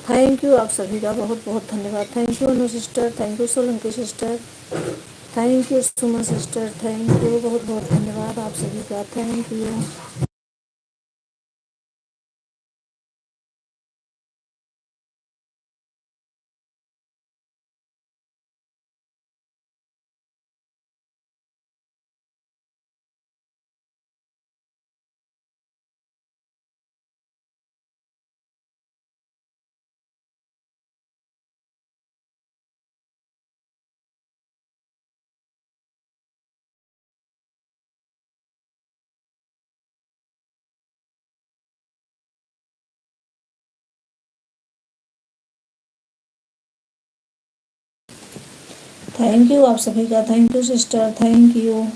Thank you, आप सभी का बहुत बहुत धन्यवाद। Thank you Anu sister, thank you Solanki sister, thank you Suman sister, thank you, बहुत बहुत धन्यवाद आप सभी का, थैंक यू। थैंक यू आप सभी का, thank you sister, thank you.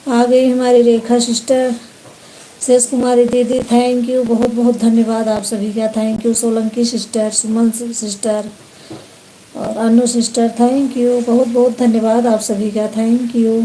आ गई हमारी रेखा सिस्टर, शेष कुमारी दीदी, थैंक यू, बहुत बहुत धन्यवाद आप सभी का, thank you. Solanki sister, Suman sister और अनु सिस्टर, थैंक यू, बहुत बहुत धन्यवाद आप सभी का, थैंक यू।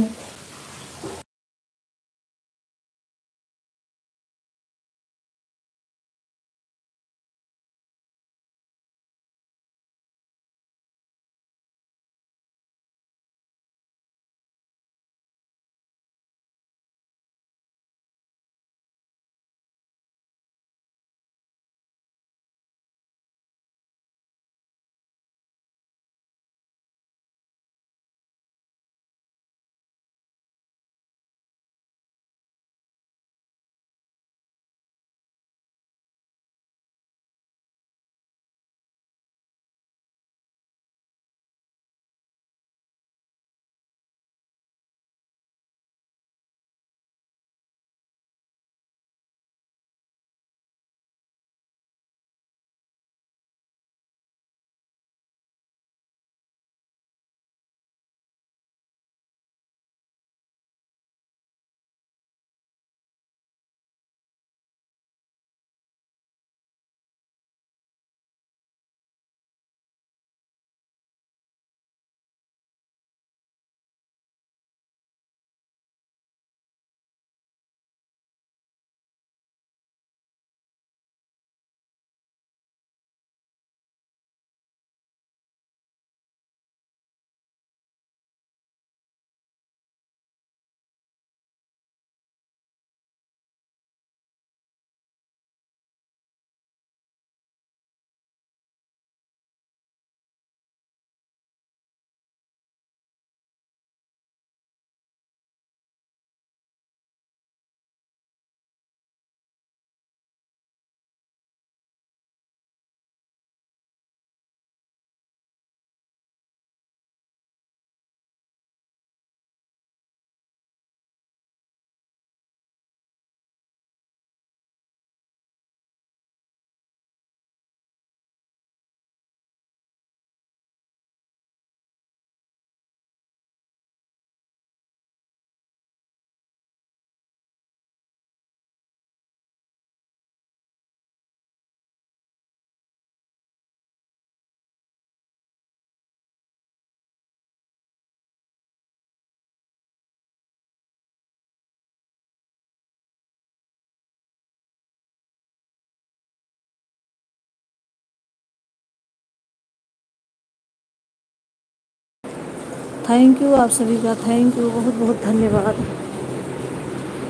थैंक यू आप सभी का, थैंक यू, बहुत बहुत धन्यवाद,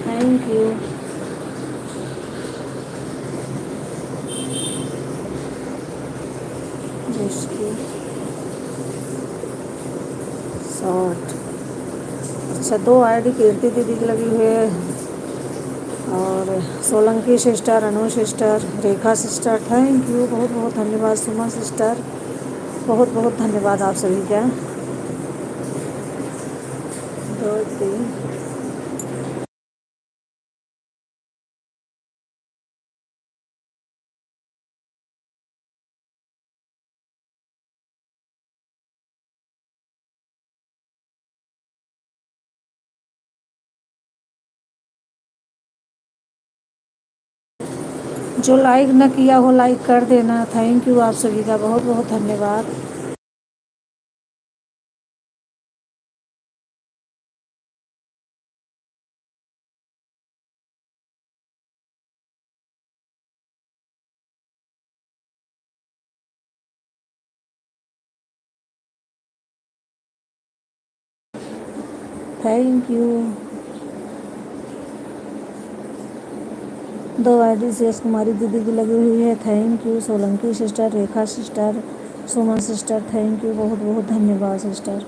थैंक यू। जिसकी 60, अच्छा 2 आईडी कीर्ति दीदी की लगी हुई है और Solanki sister, Anu sister, Rekha sister, thank you, बहुत बहुत धन्यवाद। सुमन सिस्टर, बहुत बहुत धन्यवाद आप सभी का। 2 3जो लाइक न किया हो लाइक कर देना, थैंक यू आप सभी का, बहुत बहुत धन्यवाद। Thank you. 2 आईडी शेष कुमारी दीदी की लगी हुई है, thank you. Solanki sister, Rekha sister, Suman sister, thank you, बहुत बहुत धन्यवाद सिस्टर।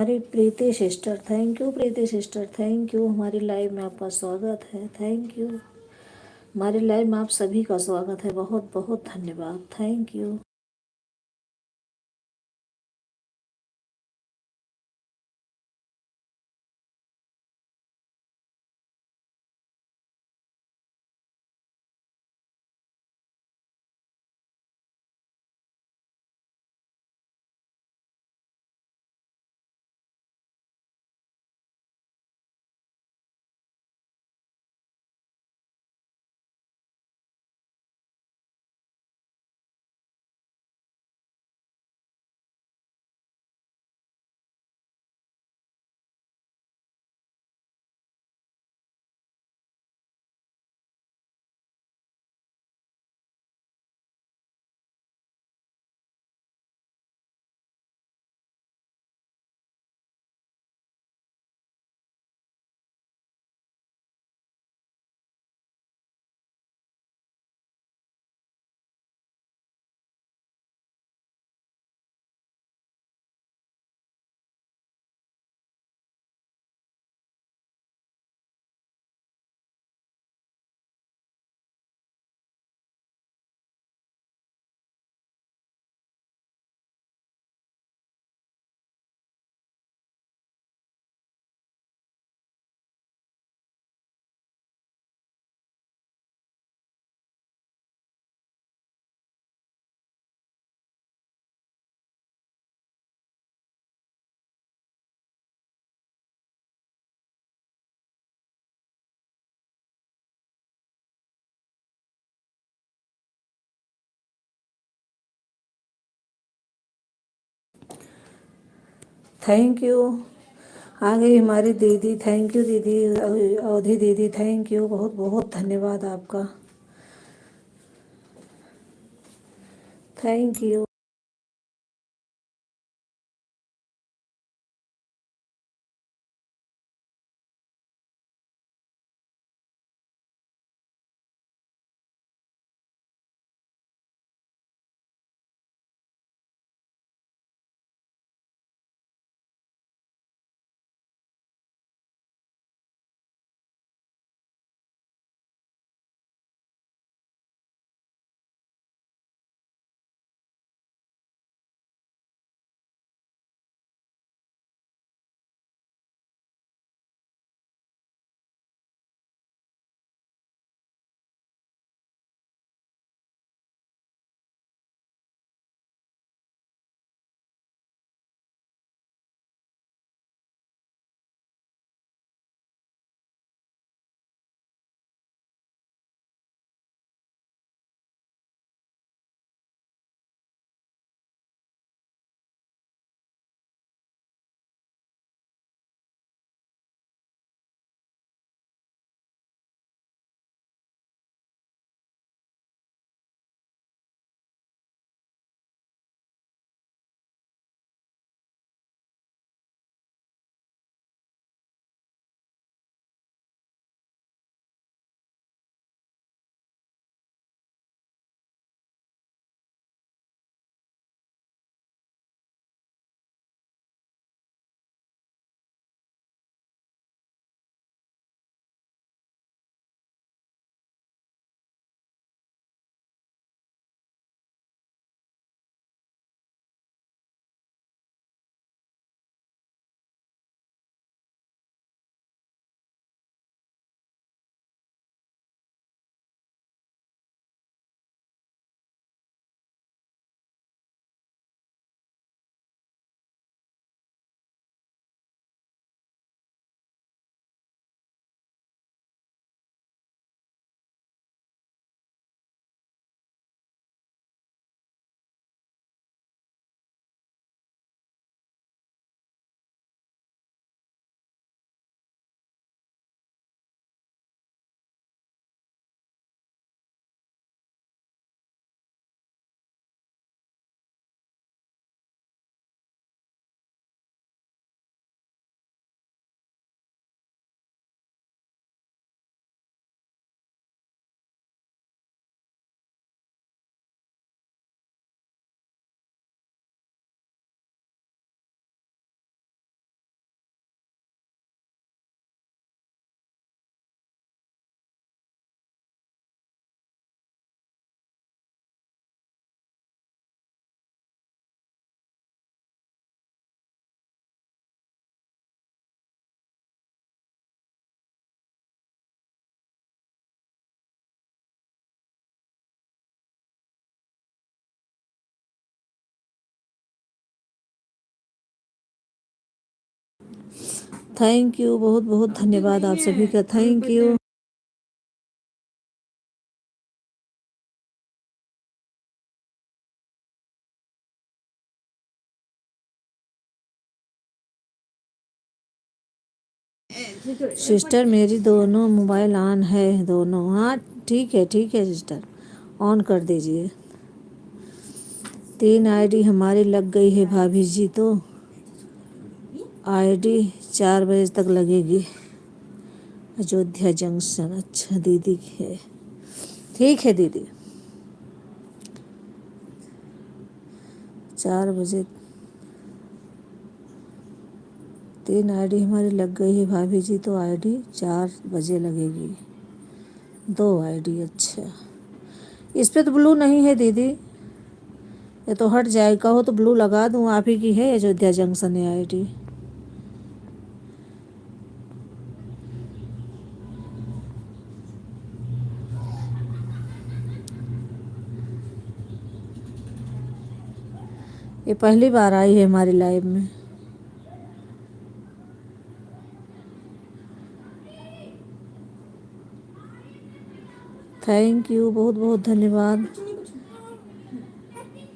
हमारी Preeti sister, thank you Preeti sister, thank you. हमारी लाइव में आपका स्वागत है, थैंक यू। हमारी लाइव में आप सभी का स्वागत है, बहुत बहुत धन्यवाद, थैंक यू। Thank you. आ गई हमारी दीदी, थैंक यू दीदी, अवधि दीदी, थैंक यू, बहुत बहुत धन्यवाद आपका, थैंक यू। थैंक यू, बहुत बहुत धन्यवाद आप सभी का, थैंक यू। सिस्टर मेरी दोनों मोबाइल ऑन है, दोनों। हाँ ठीक है सिस्टर, ऑन कर दीजिए। 3 आईडी हमारी लग गई है भाभी जी, तो आईडी 4 बजे तक लगेगी। अयोध्या जंक्शन, अच्छा दीदी की है, ठीक है दीदी। 4 बजे 3 आईडी हमारी लग गई है भाभी जी, तो आईडी 4 बजे लगेगी। 2 आईडी, अच्छा। इस पे तो ब्लू नहीं है दीदी, ये तो हट जाए, कहो तो ब्लू लगा दूँ। आप ही की है अयोध्या जंक्शन है आईडी। ये पहली बार आई है हमारी लाइव में। थैंक यू, बहुत बहुत धन्यवाद।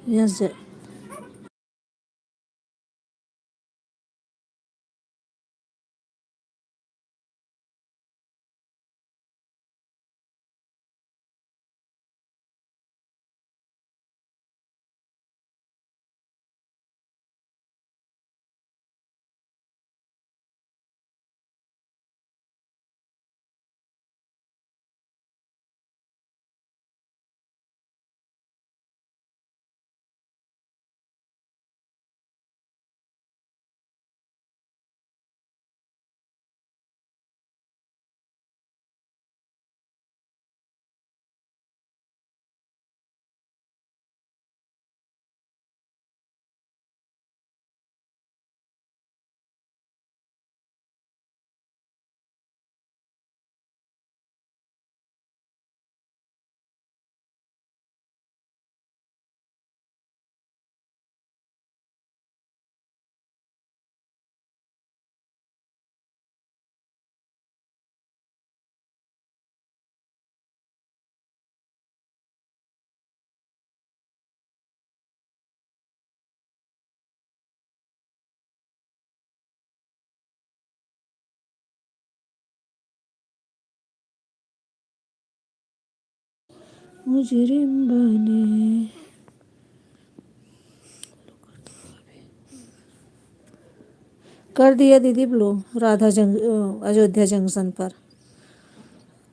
यस। मुजरिम बने, कर दिया दीदी ब्लू अयोध्या जंक्शन पर,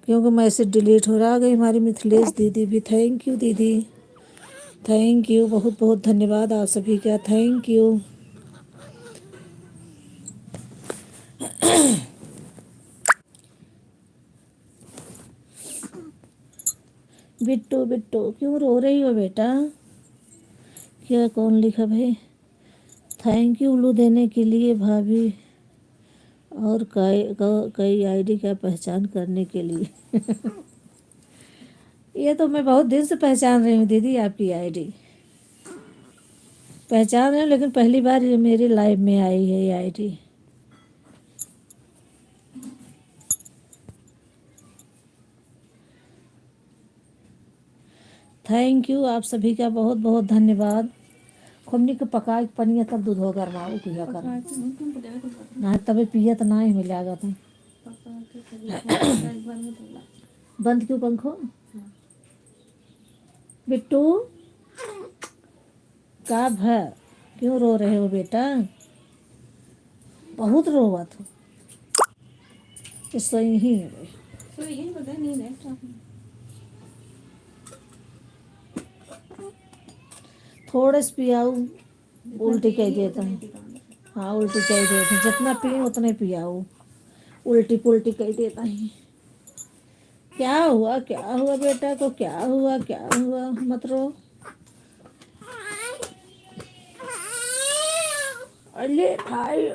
क्योंकि मैसेज डिलीट हो रहा। आ गई हमारी मिथिलेश दीदी भी, थैंक यू दीदी, थैंक यू, बहुत बहुत धन्यवाद आप सभी का, थैंक यू। बिट्टू बिट्टू क्यों रो रही हो बेटा? क्या, कौन लिखा भाई? थैंक यू ब्लू देने के लिए भाभी, और कई आईडी का पहचान करने के लिए। ये तो मैं बहुत दिन से पहचान रही हूँ दीदी आपकी आईडी, पहचान रही हूँ, लेकिन पहली बार ये मेरी लाइव में आई है ये आईडी। थैंक यू आप सभी का, बहुत बहुत धन्यवाद। खुमनी के पका के पनिया तब दूध हो गरमाऊ पिया कर ना, तबे पिया तो ना ही मिलेगा तुम। बंद क्यों पंखो? बिट्टू का है, क्यों रो रहे हो बेटा? बहुत रोवत हो, तो सही ही है। थोड़े से पियाऊ, उल्टी कह देता हूँ। हाँ उल्टी कह देता हूँ, जितना पिए उतने पियाऊ, उल्टी पुल्टी कह देता है। क्या हुआ बेटा को, क्या हुआ, मत रो। अले भाई।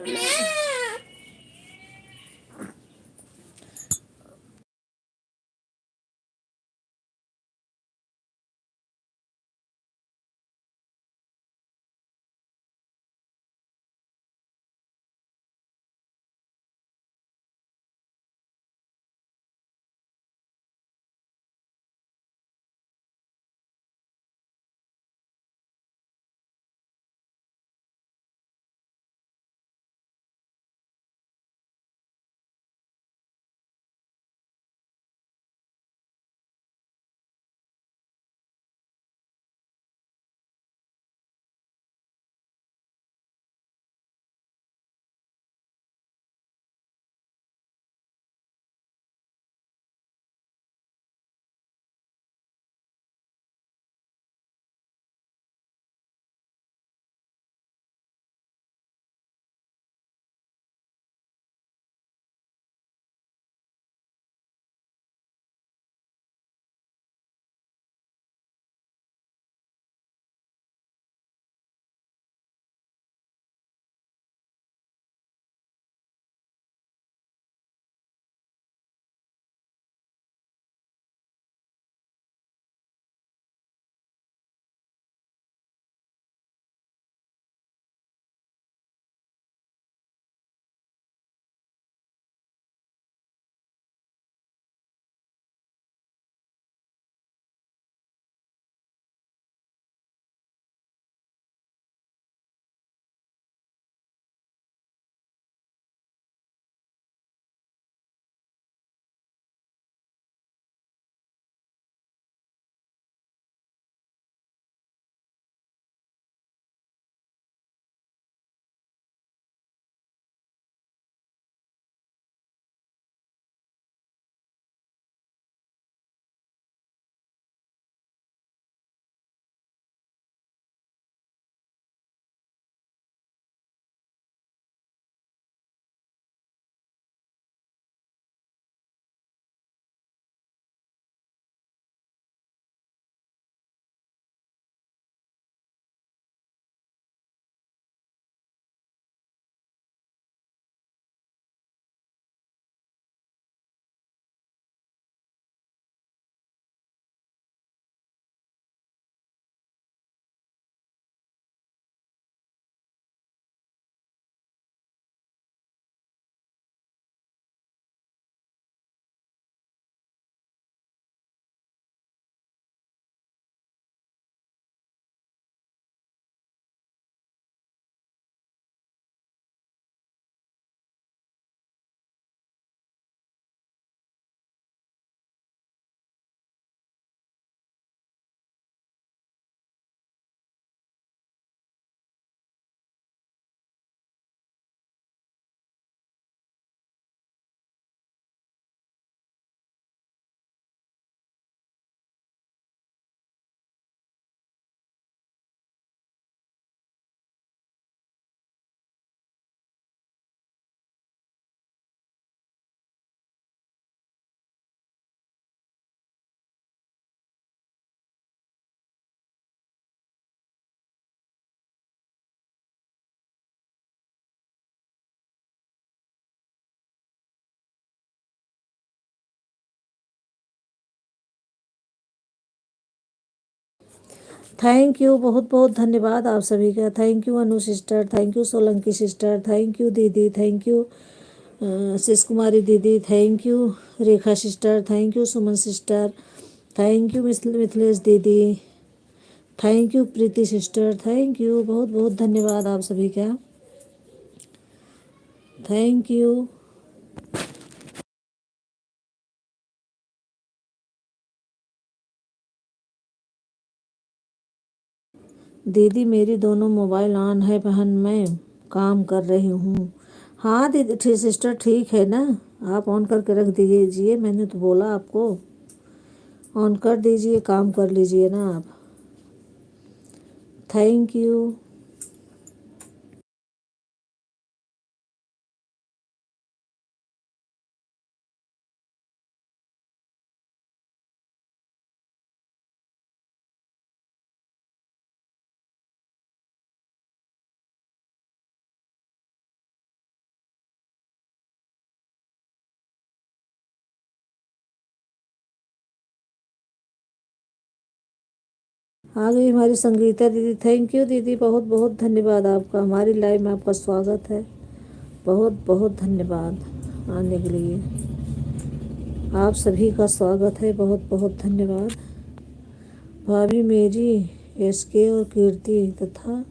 थैंक यू, बहुत बहुत धन्यवाद आप सभी का। Thank you Anu sister, thank you Solanki sister, thank you दीदी, थैंक यू शिश कुमारी दीदी, thank you Rekha sister, thank you Suman sister, thank you Mithilesh दीदी, thank you Preeti sister, thank you, बहुत बहुत धन्यवाद आप सभी का। Thank you. दीदी मेरी दोनों मोबाइल ऑन है बहन, मैं काम कर रही हूँ। हाँ दीदी सिस्टर ठीक है ना, आप ऑन करके रख दीजिए, मैंने तो बोला आपको ऑन कर दीजिए, काम कर लीजिए ना आप। Thank you. आ गई हमारी संगीता दीदी, थैंक यू दीदी, बहुत बहुत धन्यवाद आपका, हमारी लाइव में आपका स्वागत है, बहुत बहुत धन्यवाद आने के लिए, आप सभी का स्वागत है, बहुत बहुत धन्यवाद। भाभी मेरी एसके और कीर्ति तथा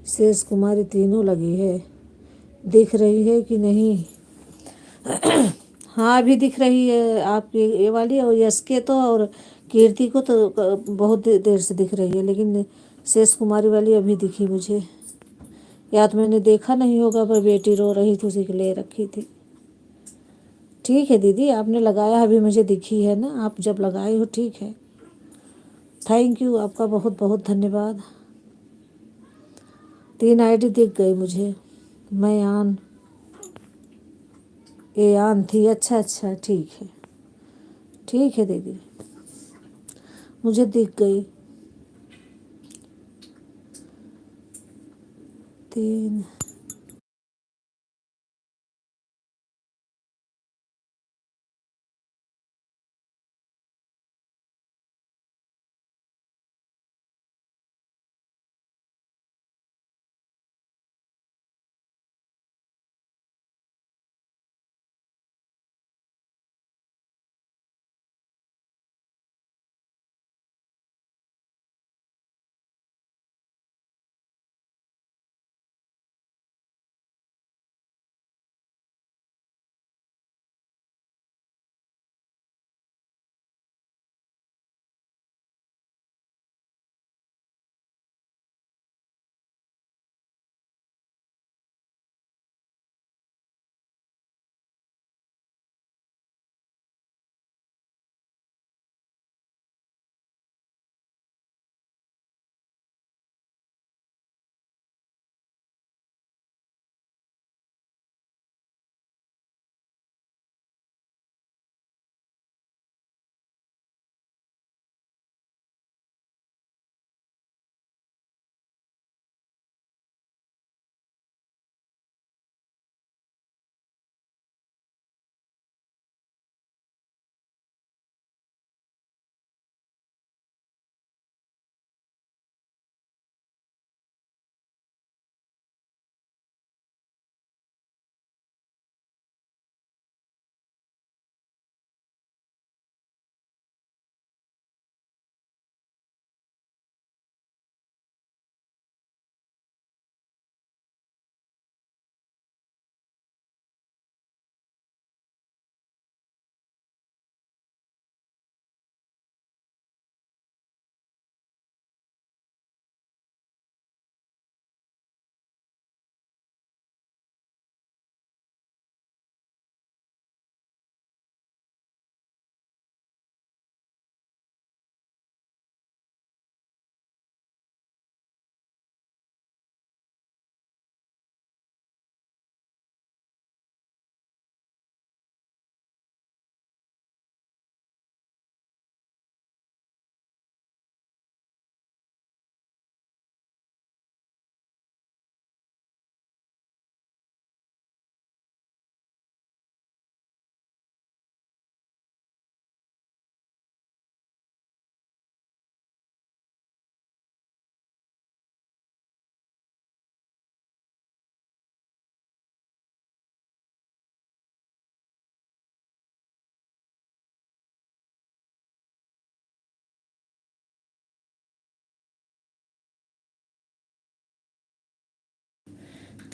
शेष कुमारी तीनों लगी है, दिख रही है कि नहीं? हाँ अभी दिख रही है आपकी ये वाली, और यश के तो और कीर्ति को तो बहुत देर से दिख रही है, लेकिन शेष कुमारी वाली अभी दिखी मुझे, या तो मैंने देखा नहीं होगा, पर बेटी रो रही थी उसी के लिए रखी थी। ठीक है दीदी, आपने लगाया अभी मुझे दिखी है ना, आप जब लगाए हो ठीक है। थैंक यू आपका, बहुत बहुत धन्यवाद। 3 आईडी दिख गई मुझे, मैं आन ए आन थी, अच्छा अच्छा ठीक है, ठीक है दीदी, मुझे दिख गई 3।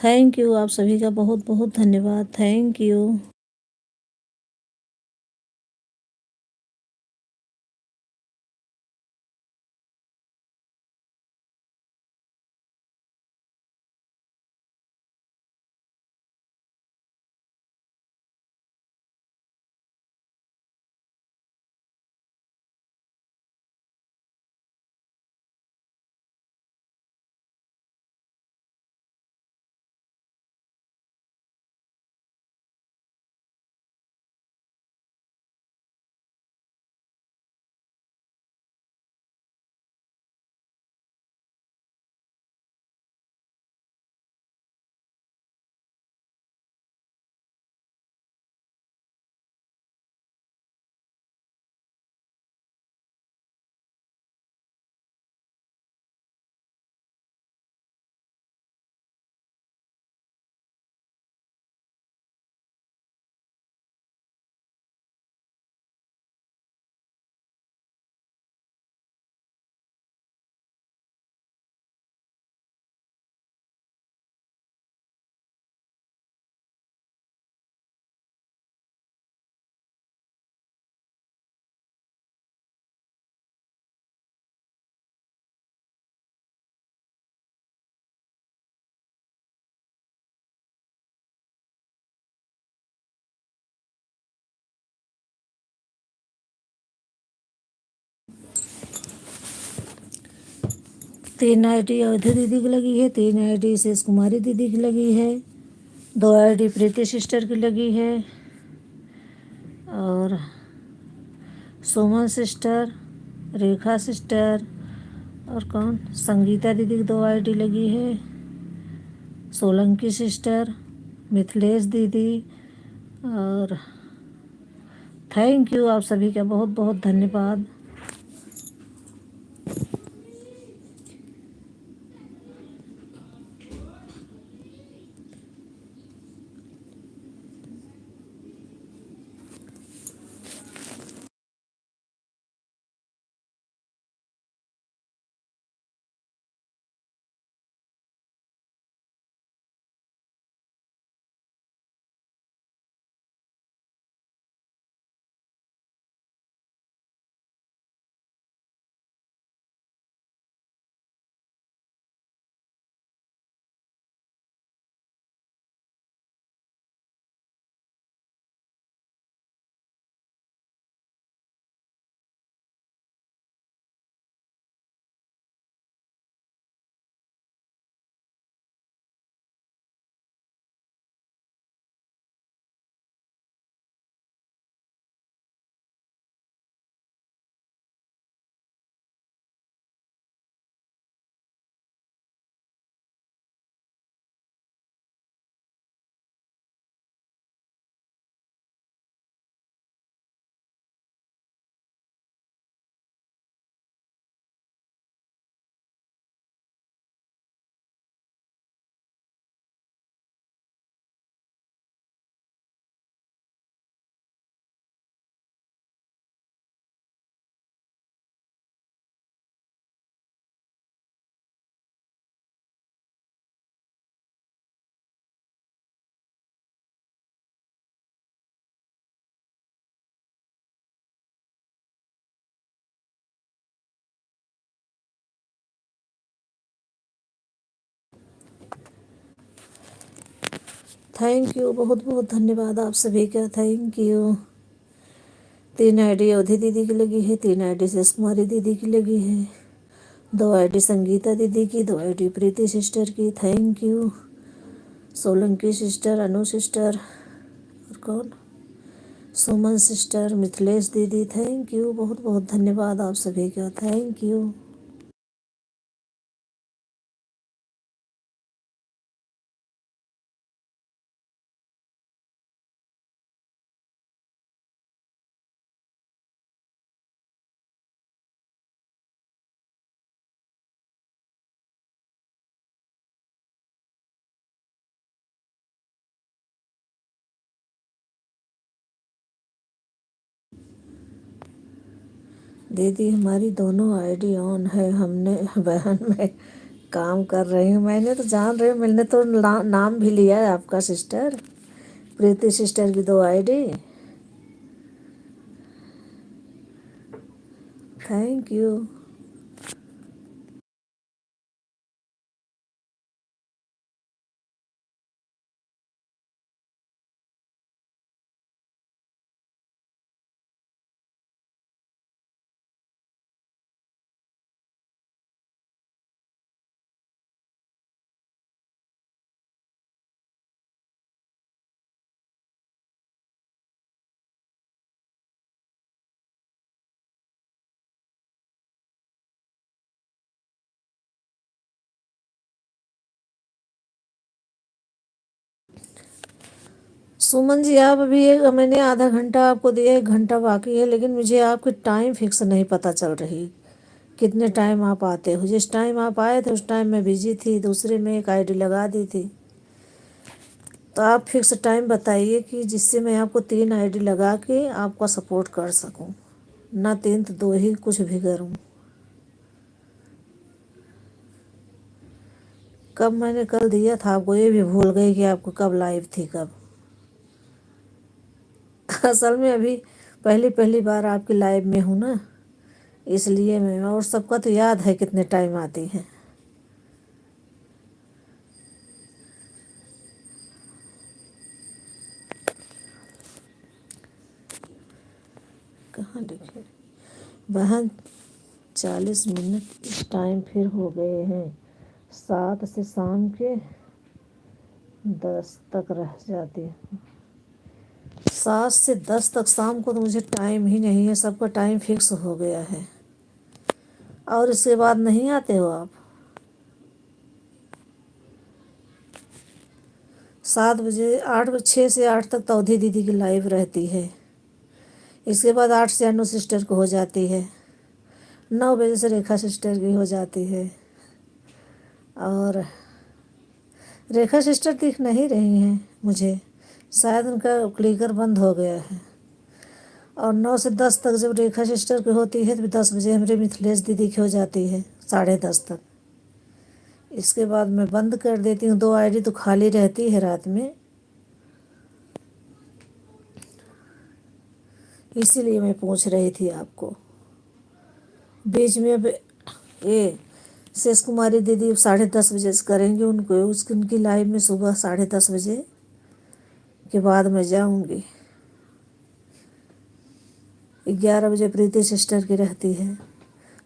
थैंक यू, आप सभी का बहुत बहुत धन्यवाद। Thank you. तीन आईडी अवधि दीदी की लगी है, 3 आईडी शेष कुमारी दीदी की लगी है, 2 आईडी प्रीति सिस्टर की लगी है, और सुमन सिस्टर, रेखा सिस्टर, और कौन, संगीता दीदी की 2 आईडी लगी है, सोलंकी सिस्टर, मिथिलेश दीदी। और थैंक यू, आप सभी का बहुत बहुत धन्यवाद। थैंक यू, बहुत बहुत धन्यवाद आप सभी का। Thank you. 3 आईडी अवधि दीदी की लगी है, 3 आईडी शेष कुमारी दीदी की लगी है, 2 आईडी संगीता दीदी की, 2 आईडी प्रीति सिस्टर की। Thank you. Solanki sister, Anu sister, और कौन, सुमन सिस्टर, मिथिलेश दीदी। थैंक यू, बहुत बहुत धन्यवाद आप सभी का। Thank you. दीदी हमारी दोनों आईडी ऑन है, हमने बहन में काम कर रही हूँ। मैंने तो जान रही हूँ, मैंने तो नाम भी लिया है आपका सिस्टर, प्रीति सिस्टर की 2 ID. Thank you. Suman ji, आप अभी मैंने आधा घंटा आपको दिया, 1 घंटा बाकी है, लेकिन मुझे आपकी टाइम फिक्स नहीं पता चल रही, कितने टाइम आप आते हो। जिस टाइम आप आए थे उस टाइम मैं बिजी थी, दूसरे में एक आईडी लगा दी थी। तो आप फिक्स टाइम बताइए कि जिससे मैं आपको 3 आईडी लगा के आपका सपोर्ट कर सकूं, ना 3 तो 2 ही कुछ भी करूं। कब मैंने कल दिया था आपको, ये भी भूल गई कि आपको कब लाइव थी कब। असल में अभी पहली पहली बार आपकी लाइव में हूँ ना, इसलिए मैं, और सबका तो याद है कितने टाइम आती है। कहाँ लिखे बहन, 40 मिनट इस टाइम फिर हो गए हैं। 7 से शाम के 10 तक रह जाती है। 7 से 10 तक शाम को तो मुझे टाइम ही नहीं है, सबका टाइम फिक्स हो गया है। और इसके बाद नहीं आते हो आप? 7 बजे, 8 बजे, 6 से 8 तक तौधी दीदी की लाइव रहती है। इसके बाद 8 से अनु सिस्टर को हो जाती है। 9 बजे से रेखा सिस्टर की हो जाती है। और रेखा सिस्टर दिख नहीं रही हैं मुझे, शायद उनका क्लिकर बंद हो गया है। और 9 से 10 तक जब रेखा सिस्टर की होती है तो 10 बजे हमारे मिथिलेश दीदी की हो जाती है, 10:30 तक। इसके बाद मैं बंद कर देती हूँ। 2 आईडी तो खाली रहती है रात में, इसीलिए मैं पूछ रही थी आपको। बीच में अब ये शेष कुमारी दीदी 10:30 बजे से करेंगे, उनकी लाइव में सुबह 10:30 बजे के बाद मैं जाऊंगी। 11 बजे प्रीति सिस्टर की रहती है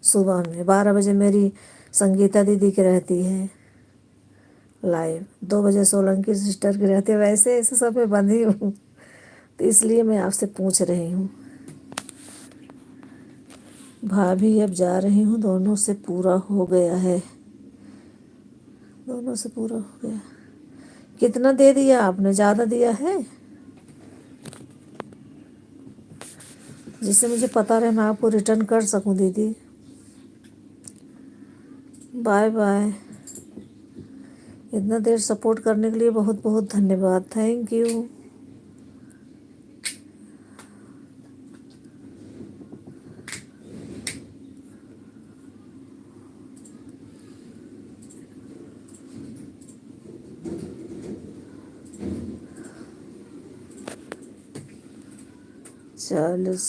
सुबह में। 12 बजे मेरी संगीता दीदी की रहती है लाइव। 2 बजे सोलंकी सिस्टर की रहती है। वैसे ऐसे सब में बंधी हूँ, तो इसलिए मैं आपसे पूछ रही हूँ। भाभी अब जा रही हूँ, दोनों से पूरा हो गया है, दोनों से पूरा हो गया। कितना दे दिया आपने? ज़्यादा दिया है, जिससे मुझे पता रहे, मैं आपको रिटर्न कर सकूं दीदी। Bye bye. इतना देर सपोर्ट करने के लिए बहुत बहुत धन्यवाद। Thank you. चालीस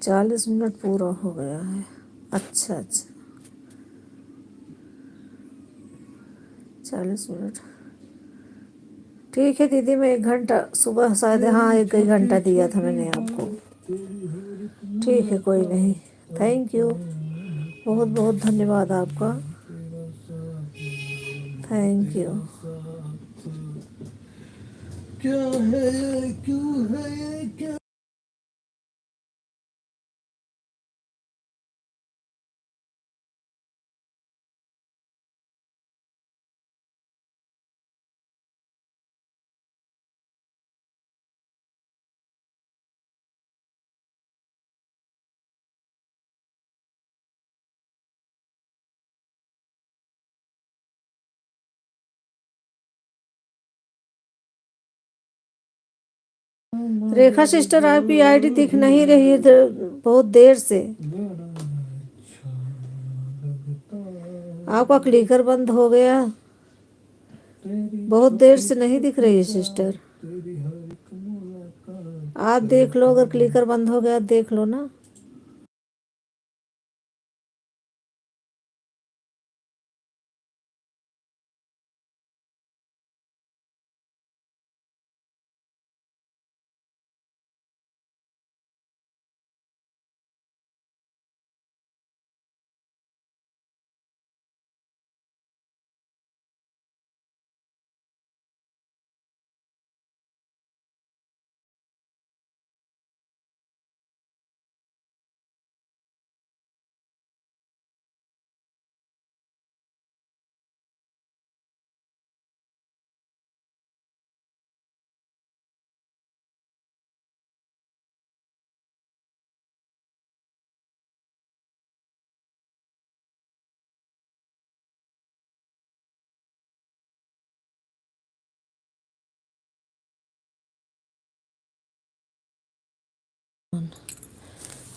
40 मिनट पूरा हो गया है। अच्छा अच्छा, 40 मिनट ठीक है दीदी। मैं 1 घंटा सुबह शायद, हाँ 1 घंटा दिया था मैंने आपको। ठीक है, कोई नहीं। थैंक यू, बहुत बहुत धन्यवाद आपका। Thank you. क्या है, क्यों है, क्या रेखा सिस्टर, आपकी आईडी दिख नहीं रही है बहुत देर से। आपका क्लिकर बंद हो गया, बहुत देर से नहीं दिख रही है सिस्टर। आप देख लो, अगर क्लिकर बंद हो गया देख लो ना।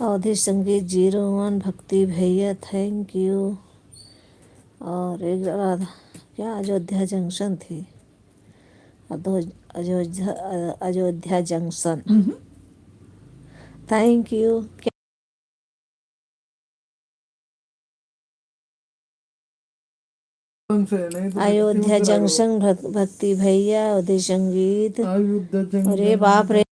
अवधि संगीत 01 भक्ति भैया थैंक यू। और एक राधा क्या अयोध्या जंक्शन थी, Ayodhya junction thank you. Ayodhya junction भक्ति भैया अवधि संगीत। अरे बाप रे,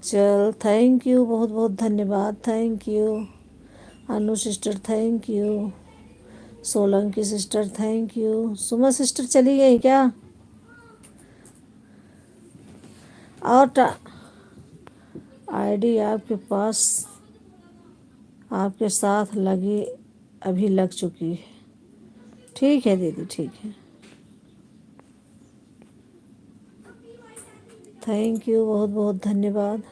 चल थैंक यू, बहुत बहुत धन्यवाद, thank you. Anu sister thank you, Solanki sister thank you. Suma sister चली गई क्या? और आईडी आपके पास आपके साथ लगी, अभी लग चुकी है। ठीक है दीदी, ठीक है, थैंक यू, बहुत बहुत धन्यवाद।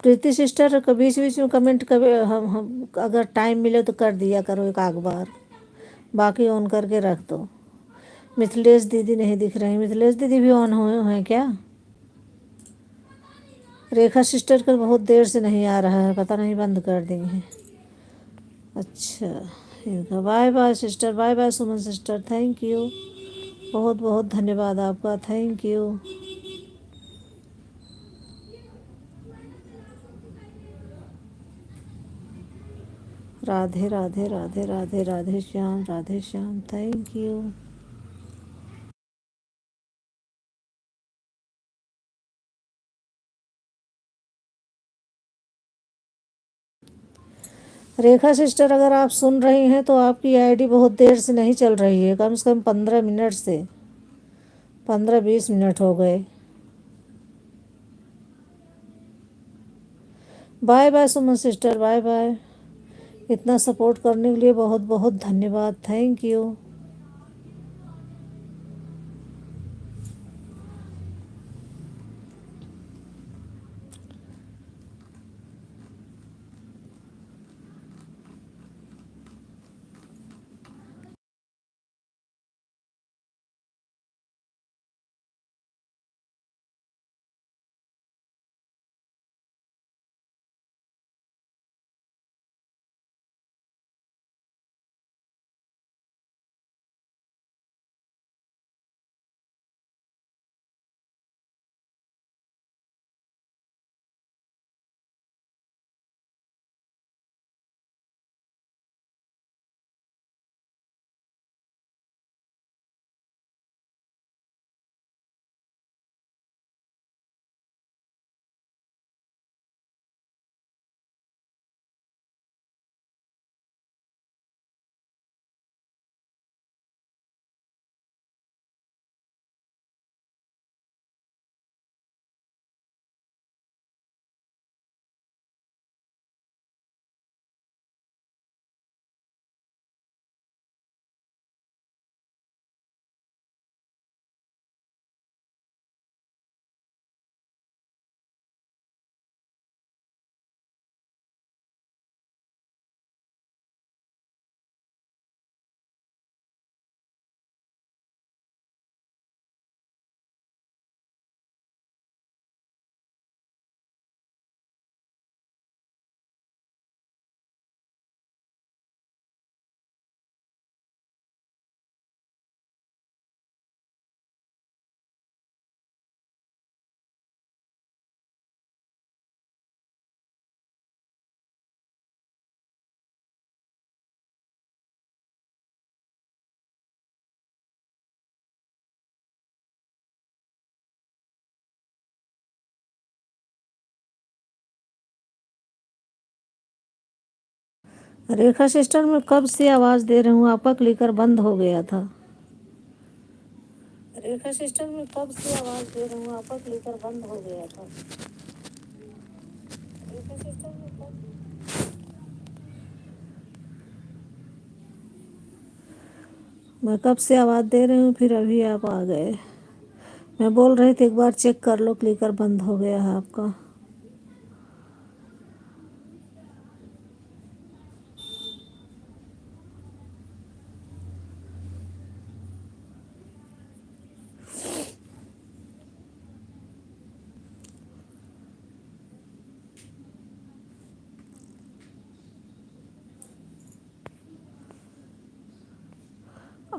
प्रीति सिस्टर कभी बीच बीच में कमेंट कभी हम अगर टाइम मिले तो कर दिया करो एक आध बार, बाकी ऑन करके रख दो। मिथिलेश दीदी नहीं दिख रही, मिथिलेश दीदी भी ऑन हुए हैं क्या? रेखा सिस्टर का बहुत देर से नहीं आ रहा है, पता नहीं बंद कर दी है। अच्छा, bye bye sister, bye bye Suman sister, thank you, बहुत बहुत धन्यवाद आपका, thank you. Radhe Radhe Radhe Radhe Radhe Shyam, thank you. Rekha sister अगर आप सुन रही हैं तो आपकी आईडी बहुत देर से नहीं चल रही है, कम से कम 15 मिनट से 15-20 मिनट हो गए। Bye bye Suman sister, bye bye. इतना सपोर्ट करने के लिए बहुत बहुत धन्यवाद, थैंक यू। रेखा सिस्टर, मैं कब से आवाज़ दे रही हूँ, आपका क्लिकर बंद हो गया था। रेखा सिस्टर, मैं कब से आवाज़ दे रही हूँ, आपका क्लिकर बंद हो गया था। रेखा सिस्टर, मैं कब से आवाज़ दे रही हूँ, फिर अभी आप आ गए। मैं बोल रही थी एक बार चेक कर लो, क्लिकर बंद हो गया है आपका।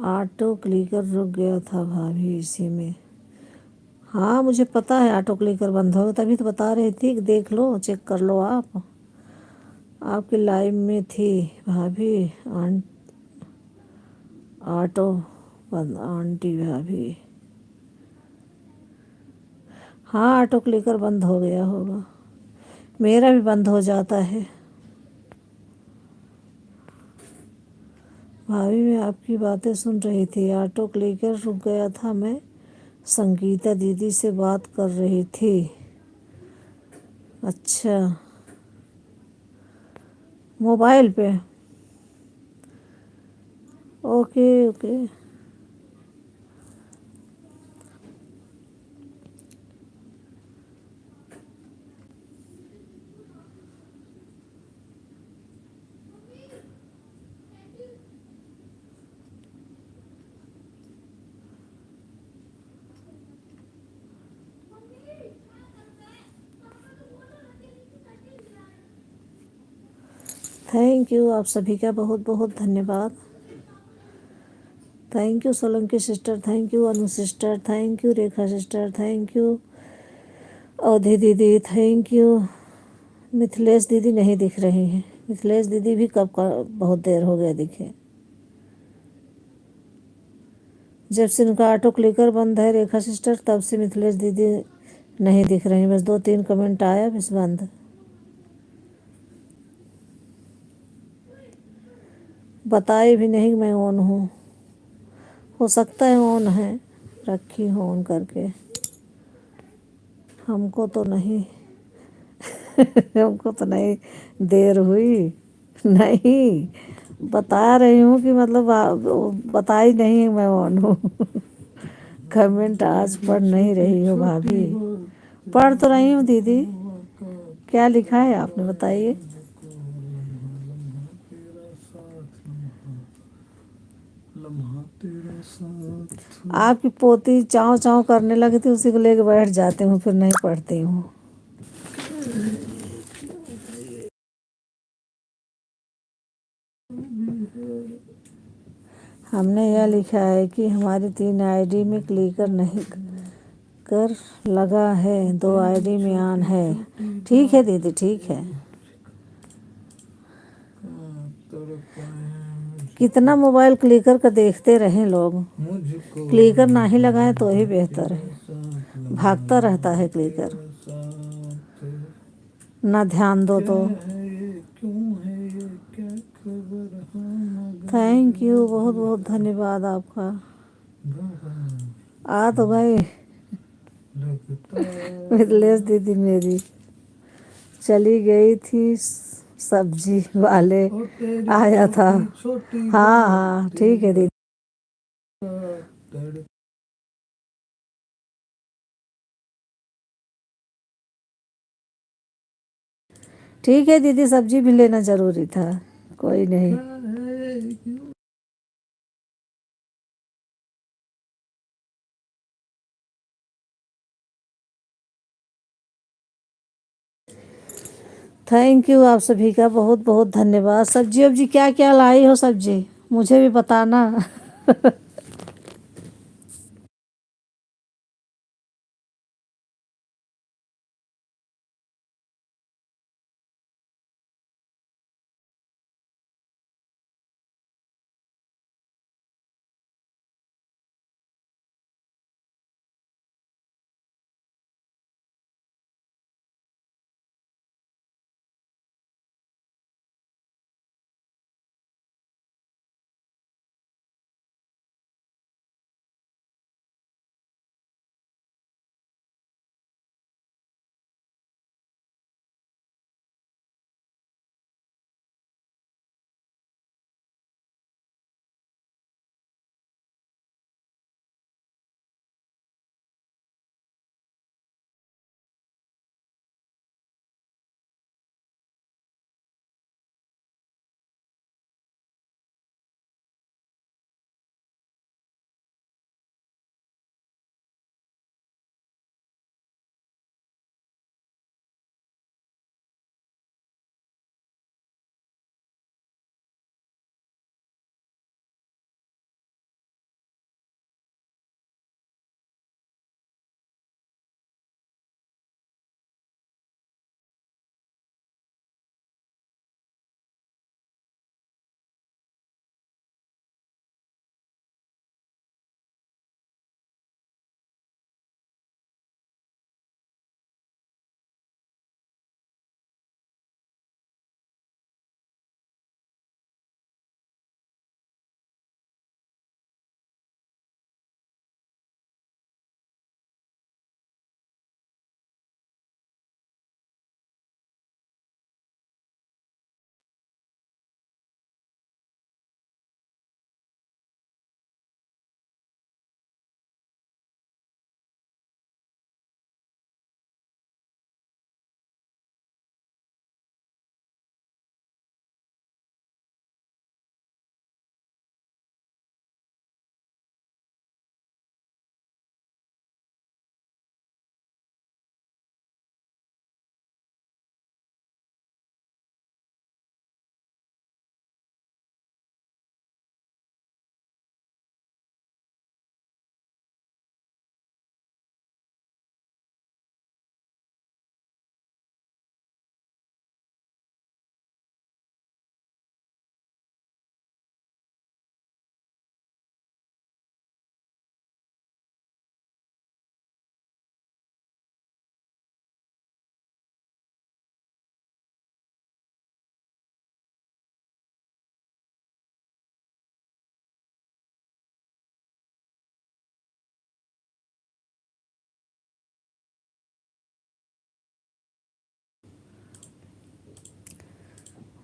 ऑटो क्लिकर रुक गया था भाभी इसी में। हाँ मुझे पता है ऑटो क्लिकर बंद हो गया, तभी तो बता रही थी कि देख लो, चेक कर लो। आप आपकी लाइव में थी भाभी। ऑटो बंद, आंटी भाभी। हाँ ऑटो क्लिकर बंद हो गया होगा, मेरा भी बंद हो जाता है। भाभी मैं आपकी बातें सुन रही थी, ऑटो क्लिकर रुक गया था। मैं संगीता दीदी से बात कर रही थी। अच्छा, मोबाइल पे। Okay okay. थैंक यू, आप सभी का बहुत बहुत धन्यवाद। Thank you Solanki sister, thank you Anu sister, thank you Rekha sister, thank you Avadhi दीदी, थैंक यू। मिथिलेश दीदी नहीं दिख रही हैं। मिथिलेश दीदी भी कब का, बहुत देर हो गया दिखे। जब से इनका ऑटो क्लिकर बंद है रेखा सिस्टर, तब से मिथिलेश दीदी नहीं दिख रही। बस 2-3 कमेंट आया, बस बंद। बताए भी नहीं मैं ऑन हूँ। हो सकता है ऑन है, रखी हो ऑन करके। हमको तो नहीं हमको तो नहीं देर हुई। नहीं, बता रही हूँ कि मतलब बताई नहीं मैं ऑन हूँ। कमेंट आज पढ़ नहीं रही हो भाभी। पढ़ तो रही हूँ दीदी। क्या लिखा है आपने बताइए। आपकी पोती चाव चाव करने लगी थी, उसी को लेके बैठ जाती हूँ, फिर नहीं पढ़ती हूँ। हमने यह लिखा है कि हमारी 3 आईडी में क्लिकर नहीं कर लगा है, 2 आईडी में ऑन है। ठीक है दीदी, ठीक है। कितना मोबाइल क्लिकर का देखते रहें लोग, क्लिकर ना ही लगाएं तो ही बेहतर है। भागता रहता है क्लिकर, ना ध्यान दो तो। थैंक यू, बहुत बहुत धन्यवाद आपका। आ तो भाई मिथिलेश दीदी मेरी चली गई थी, सब्जी वाले आया था। हाँ हाँ ठीक है दीदी। ठीक है दीदी, सब्जी भी लेना जरूरी था। कोई नहीं। थैंक यू, आप सभी का बहुत बहुत धन्यवाद। सब्जी वब्जी क्या क्या लाई हो सब्जी, मुझे भी बताना।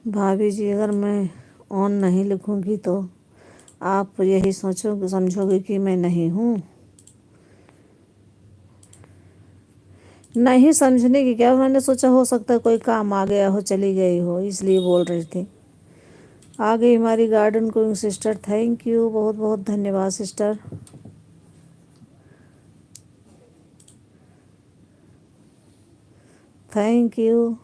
भाभी जी, अगर मैं ऑन नहीं लिखूंगी तो आप यही सोचोगे, समझोगे कि मैं नहीं हूँ। नहीं समझने की क्या, मैंने सोचा हो सकता है कोई काम आ गया हो, चली गई हो, इसलिए बोल रही थी। आ गई हमारी garden going sister, thank you, बहुत बहुत धन्यवाद sister. Thank you.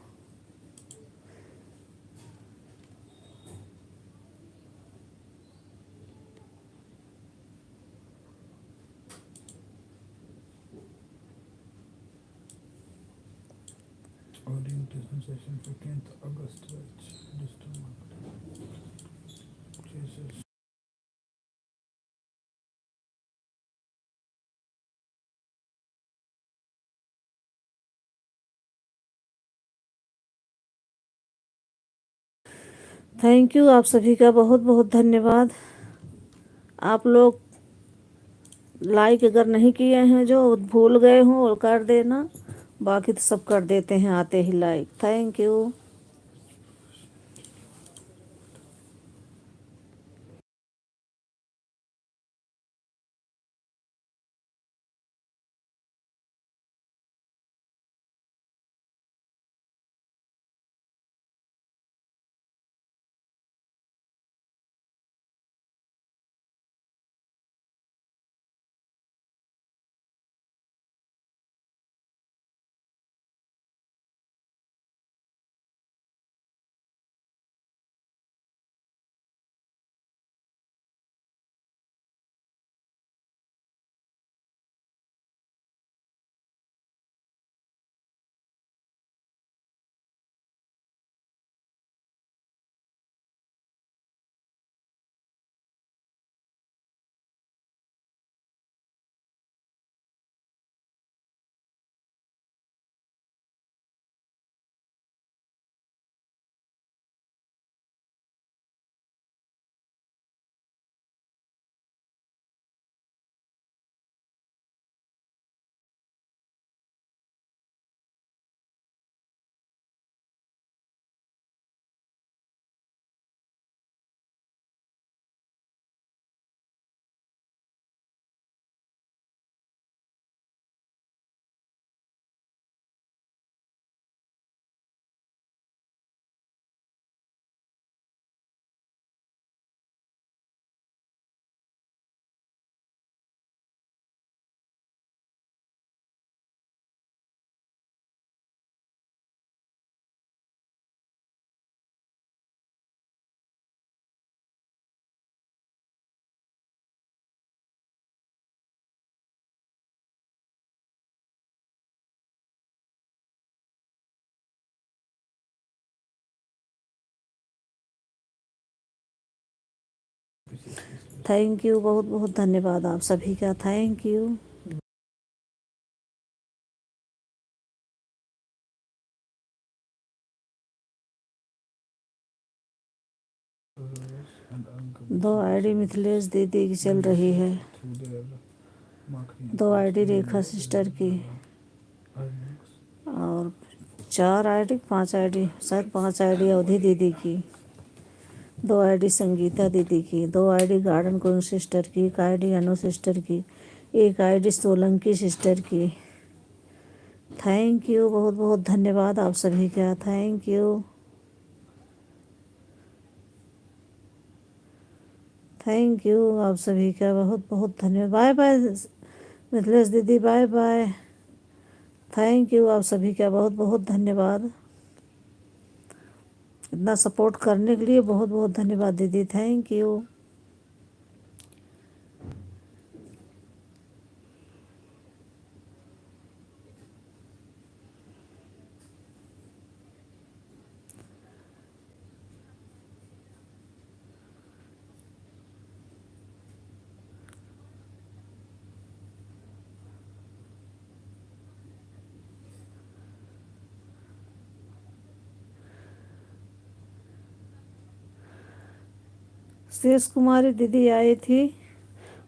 Orientation session 15 August digital marketing. Thank you, आप सभी का बहुत बहुत धन्यवाद। आप लोग लाइक अगर नहीं किए हैं, जो भूल गए हों और कर देना, बाकी तो सब कर देते हैं आते ही like. Thank you. Thank you, बहुत बहुत धन्यवाद आप सभी का, थैंक यू। दो आईडी मिथिलेश दीदी की चल रही है, दो आईडी रेखा सिस्टर की, और 4 आईडी 5 आईडी, शायद 5 आईडी अवधि दीदी की, 2 आईडी संगीता दीदी की, 2 आईडी गार्डन कुंज सिस्टर की, 1 आईडी अनु सिस्टर की, 1 आईडी सोलंकी सिस्टर की। थैंक यू, बहुत बहुत धन्यवाद आप सभी का, थैंक यू। थैंक यू आप सभी का, बहुत बहुत धन्यवाद। बाय बाय मिथिलेश दीदी, बाय बाय। थैंक यू आप सभी का, बहुत बहुत धन्यवाद। इतना सपोर्ट करने के लिए बहुत बहुत धन्यवाद दीदी, थैंक यू। शेष कुमारी दीदी आई थी,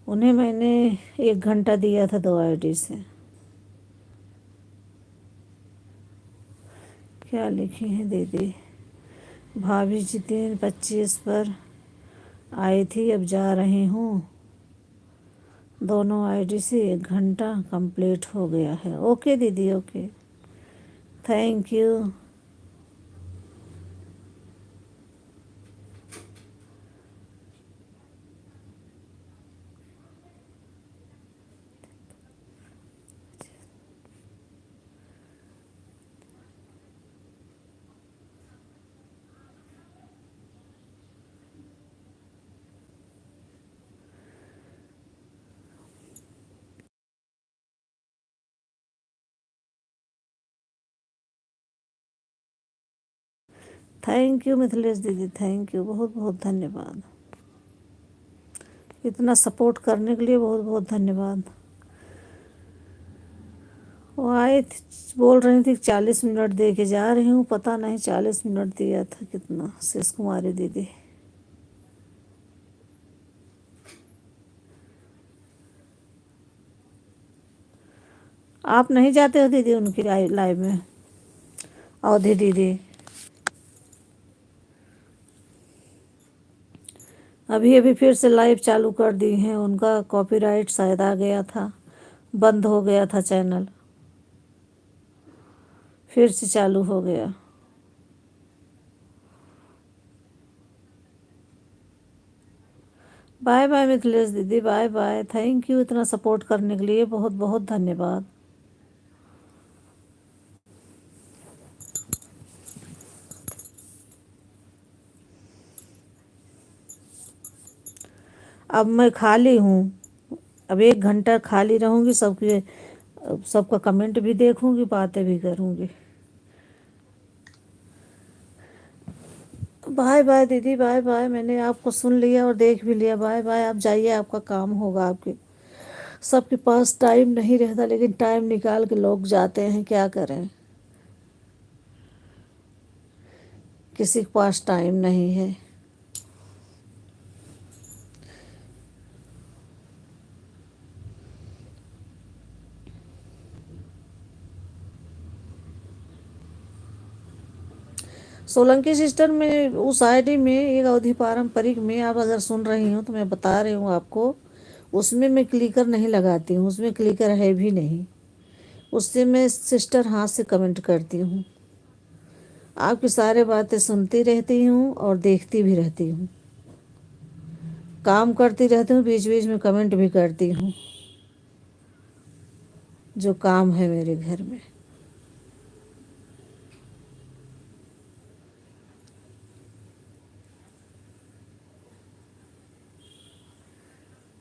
उन्हें मैंने 1 घंटा दिया था 2 आईडी से। क्या लिखी हैं दीदी? भाभी जी 3:25 पर आई थी, अब जा रही हूँ। दोनों आईडी से 1 घंटा कंप्लीट हो गया है। ओके दीदी, okay, thank you. Thank you Mithilesh दीदी, थैंक यू, बहुत बहुत धन्यवाद। इतना सपोर्ट करने के लिए बहुत बहुत धन्यवाद। वो आए बोल रही थी 40 मिनट दे के जा रही हूँ, पता नहीं 40 मिनट दिया था कितना। शेष कुमारी दीदी, आप नहीं जाते हो दीदी उनकी लाइव में? अवधि दीदी अभी अभी फिर से लाइव चालू कर दी हैं। उनका कॉपीराइट शायद आ गया था, बंद हो गया था चैनल, फिर से चालू हो गया। बाय बाय मिथिलेश दीदी, बाय बाय, थैंक यू इतना सपोर्ट करने के लिए, बहुत बहुत धन्यवाद। अब मैं खाली हूँ, अब 1 घंटा खाली रहूँगी, सबका कमेंट भी देखूँगी, बातें भी करूँगी। बाय बाय दीदी, बाय बाय, मैंने आपको सुन लिया और देख भी लिया। बाय बाय, आप जाइए, आपका काम होगा। आपके सबके पास टाइम नहीं रहता, लेकिन टाइम निकाल के लोग जाते हैं, क्या करें, किसी के पास टाइम नहीं है। सोलंकी सिस्टर में उस आईडी में एक अवधि पारंपरिक में आप अगर सुन रही हो तो मैं बता रही हूँ आपको, उसमें मैं क्लिकर नहीं लगाती हूँ, उसमें क्लिकर है भी नहीं। उससे मैं सिस्टर हाथ से कमेंट करती हूँ, आपकी सारी बातें सुनती रहती हूँ और देखती भी रहती हूँ, काम करती रहती हूँ, बीच बीच में कमेंट भी करती हूँ, जो काम है मेरे घर में।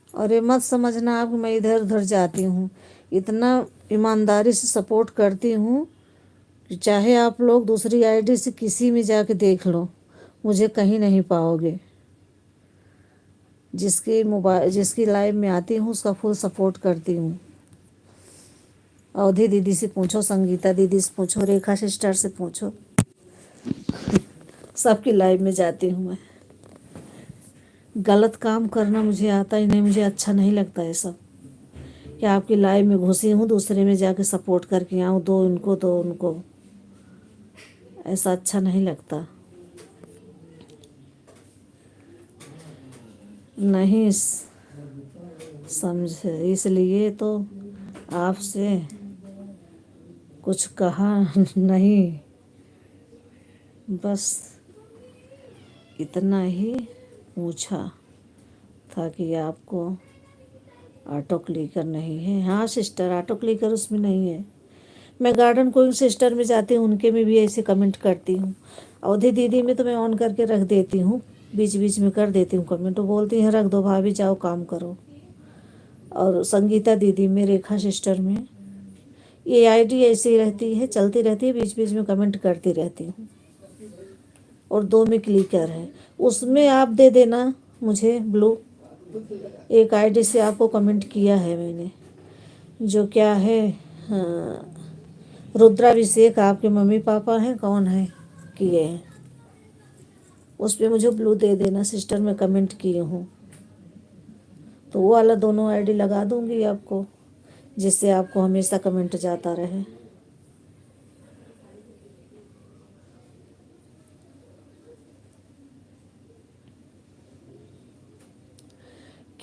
और ये मत समझना आप कि मैं इधर उधर जाती हूँ, इतना ईमानदारी से सपोर्ट करती हूँ कि चाहे आप लोग दूसरी आईडी से किसी में जाके देख लो, मुझे कहीं नहीं पाओगे। जिसकी लाइव में आती हूँ उसका फुल सपोर्ट करती हूँ। अवधि दीदी से पूछो, संगीता दीदी से पूछो, रेखा सिस्टर से पूछो, सबकी लाइव में जाती हूँ मैं। गलत काम करना मुझे आता ही नहीं, मुझे अच्छा नहीं लगता है सब, कि आपकी लाइव में घुसी हूँ दूसरे में जाके सपोर्ट करके आऊँ, दो इनको दो उनको, ऐसा अच्छा नहीं लगता। नहीं समझे, इसलिए तो आपसे कुछ कहा नहीं, बस इतना ही पूछा था कि आपको ऑटो क्लिकर नहीं है। हाँ सिस्टर, ऑटो क्लिकर उसमें नहीं है। मैं गार्डन कोइंग सिस्टर में जाती हूँ, उनके में भी ऐसे कमेंट करती हूँ। अवधि दीदी में तो मैं ऑन करके रख देती हूँ, बीच बीच में कर देती हूँ कमेंट, तो बोलती हैं रख दो भाभी, जाओ काम करो। और संगीता दीदी में, रेखा सिस्टर में ये आईडी ऐसी रहती है, चलती रहती है, बीच बीच में कमेंट करती रहती हूँ। और 2 में क्लिकर है, उसमें आप दे देना मुझे ब्लू। एक आईडी से आपको कमेंट किया है मैंने, जो क्या है, हाँ, रुद्राभिषेक, आपके मम्मी पापा हैं कौन है किए हैं, उस पर मुझे ब्लू दे देना सिस्टर, मैं कमेंट किए हूँ, तो वो वाला दोनों आईडी लगा दूंगी आपको, जिससे आपको हमेशा कमेंट जाता रहे।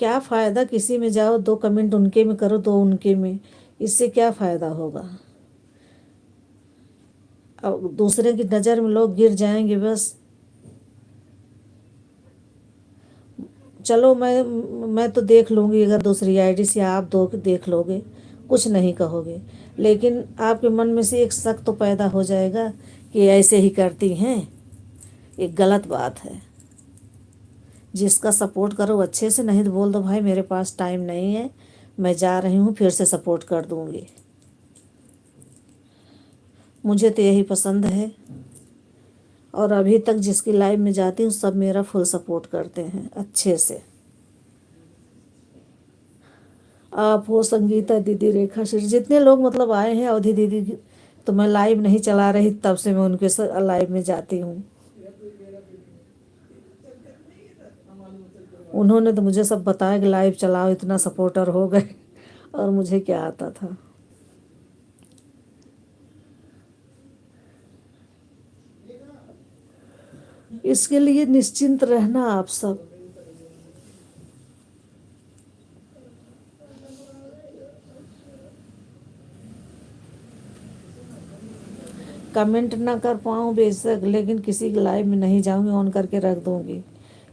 क्या फ़ायदा, किसी में जाओ 2 कमेंट उनके में करो 2 उनके में, इससे क्या फ़ायदा होगा। अब दूसरे की नज़र में लोग गिर जाएंगे बस। चलो मैं तो देख लूँगी, अगर दूसरी आईडी से आप दो देख लोगे कुछ नहीं कहोगे, लेकिन आपके मन में से एक शक तो पैदा हो जाएगा कि ऐसे ही करती हैं। एक गलत बात है। जिसका सपोर्ट करो अच्छे से, नहीं तो बोल दो भाई मेरे पास टाइम नहीं है, मैं जा रही हूँ, फिर से सपोर्ट कर दूँगी। मुझे तो यही पसंद है, और अभी तक जिसकी लाइव में जाती हूँ सब मेरा फुल सपोर्ट करते हैं अच्छे से। आप हो, संगीता दीदी, रेखा श्री, जितने लोग मतलब आए हैं, अवधि दीदी तो मैं लाइव नहीं चला रही तब से मैं उनके लाइव में जाती हूँ। उन्होंने तो मुझे सब बताया कि लाइव चलाओ, इतना सपोर्टर हो गए और मुझे क्या आता था। इसके लिए निश्चिंत रहना आप सब। कमेंट ना कर पाऊँ बेशक, लेकिन किसी के लाइव में नहीं जाऊँगी, ऑन करके रख दूँगी।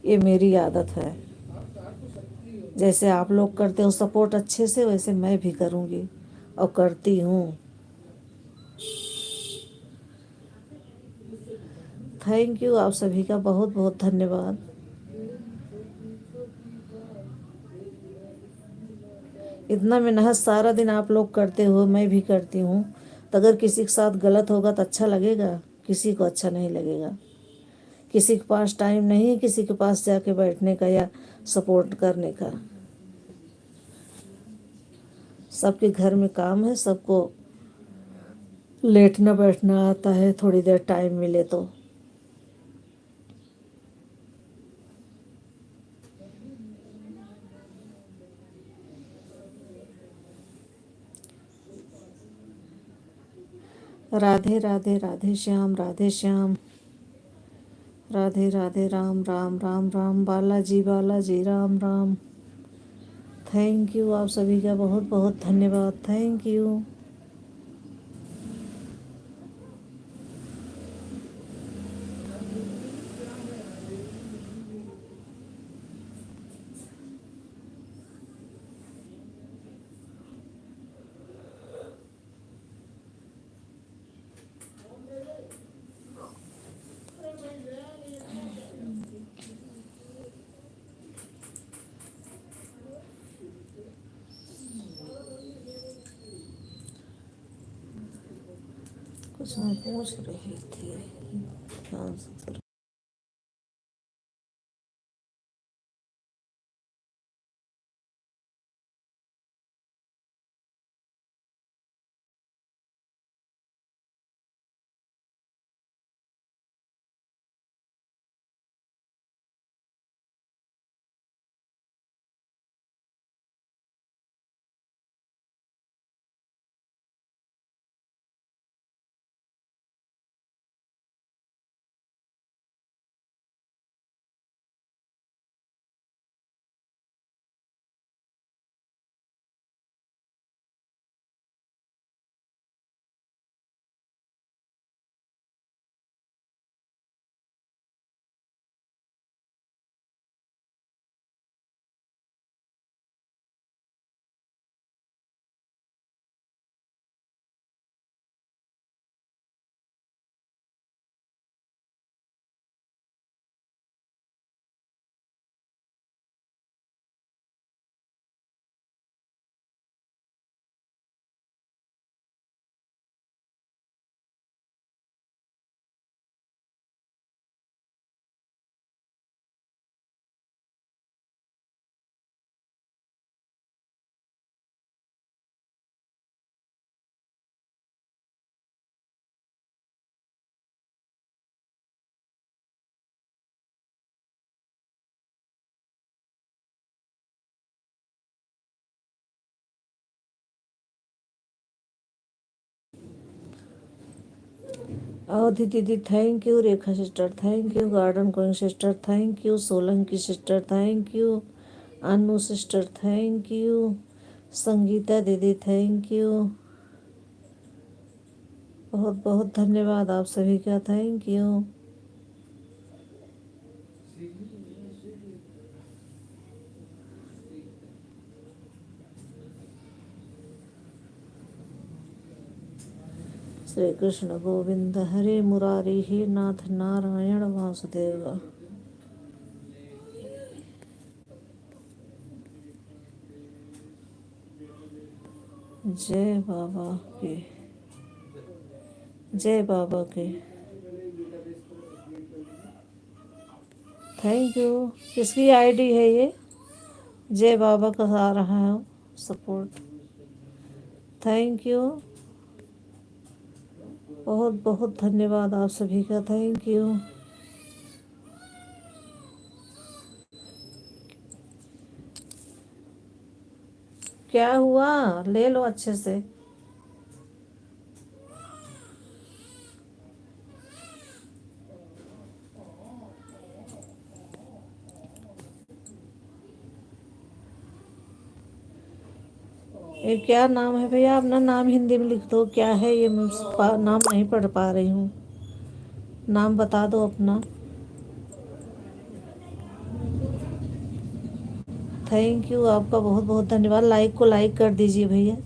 ये मेरी आदत है। जैसे आप लोग करते हो सपोर्ट अच्छे से, वैसे मैं भी करूँगी और करती हूँ। थैंक यू, आप सभी का बहुत बहुत धन्यवाद। इतना मेहनत सारा दिन आप लोग करते हो, मैं भी करती हूँ, तो अगर किसी के साथ गलत होगा तो अच्छा लगेगा? किसी को अच्छा नहीं लगेगा। किसी के पास टाइम नहीं है किसी के पास जाके बैठने का या सपोर्ट करने का। सबके घर में काम है, सबको लेटना बैठना आता है, थोड़ी देर टाइम मिले तो। राधे राधे, राधे श्याम, राधे श्याम, राधे राधे, राम राम, राम राम, बालाजी बालाजी, राम राम। थैंक यू, आप सभी का बहुत बहुत धन्यवाद। Thank you. कुछ मैं पूछ रही थी, ध्यान से अवधि दीदी thank you, Rekha sister thank you, garden queen sister thank you, Solanki sister thank you, Anu sister thank you, Sangeeta दीदी थैंक यू, बहुत बहुत धन्यवाद आप सभी का, थैंक यू। श्री कृष्ण गोविंद हरे मुरारी हे नाथ नारायण वासुदेव। जय बाबा की, जय बाबा की। Thank you. किसकी आईडी है ये? जय बाबा का आ रहा है सपोर्ट, थैंक यू। बहुत बहुत धन्यवाद आप सभी का, थैंक यू। क्या हुआ? ले लो अच्छे से। ये क्या नाम है भैया? अपना नाम हिंदी में लिख दो, क्या है ये? मैं नाम नहीं पढ़ पा रही हूँ, नाम बता दो अपना। थैंक यू, आपका बहुत बहुत धन्यवाद। लाइक को लाइक कर दीजिए भैया।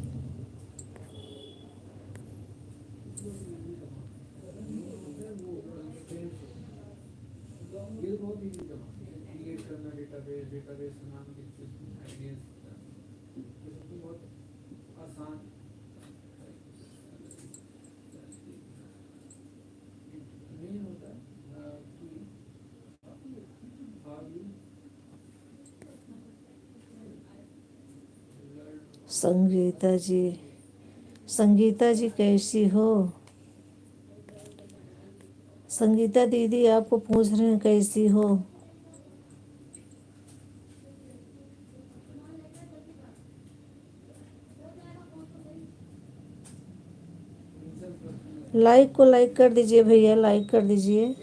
संगीता जी, संगीता जी कैसी हो? संगीता दीदी आपको पूछ रहे हैं कैसी हो? लाइक को लाइक कर दीजिए भैया, लाइक कर दीजिए।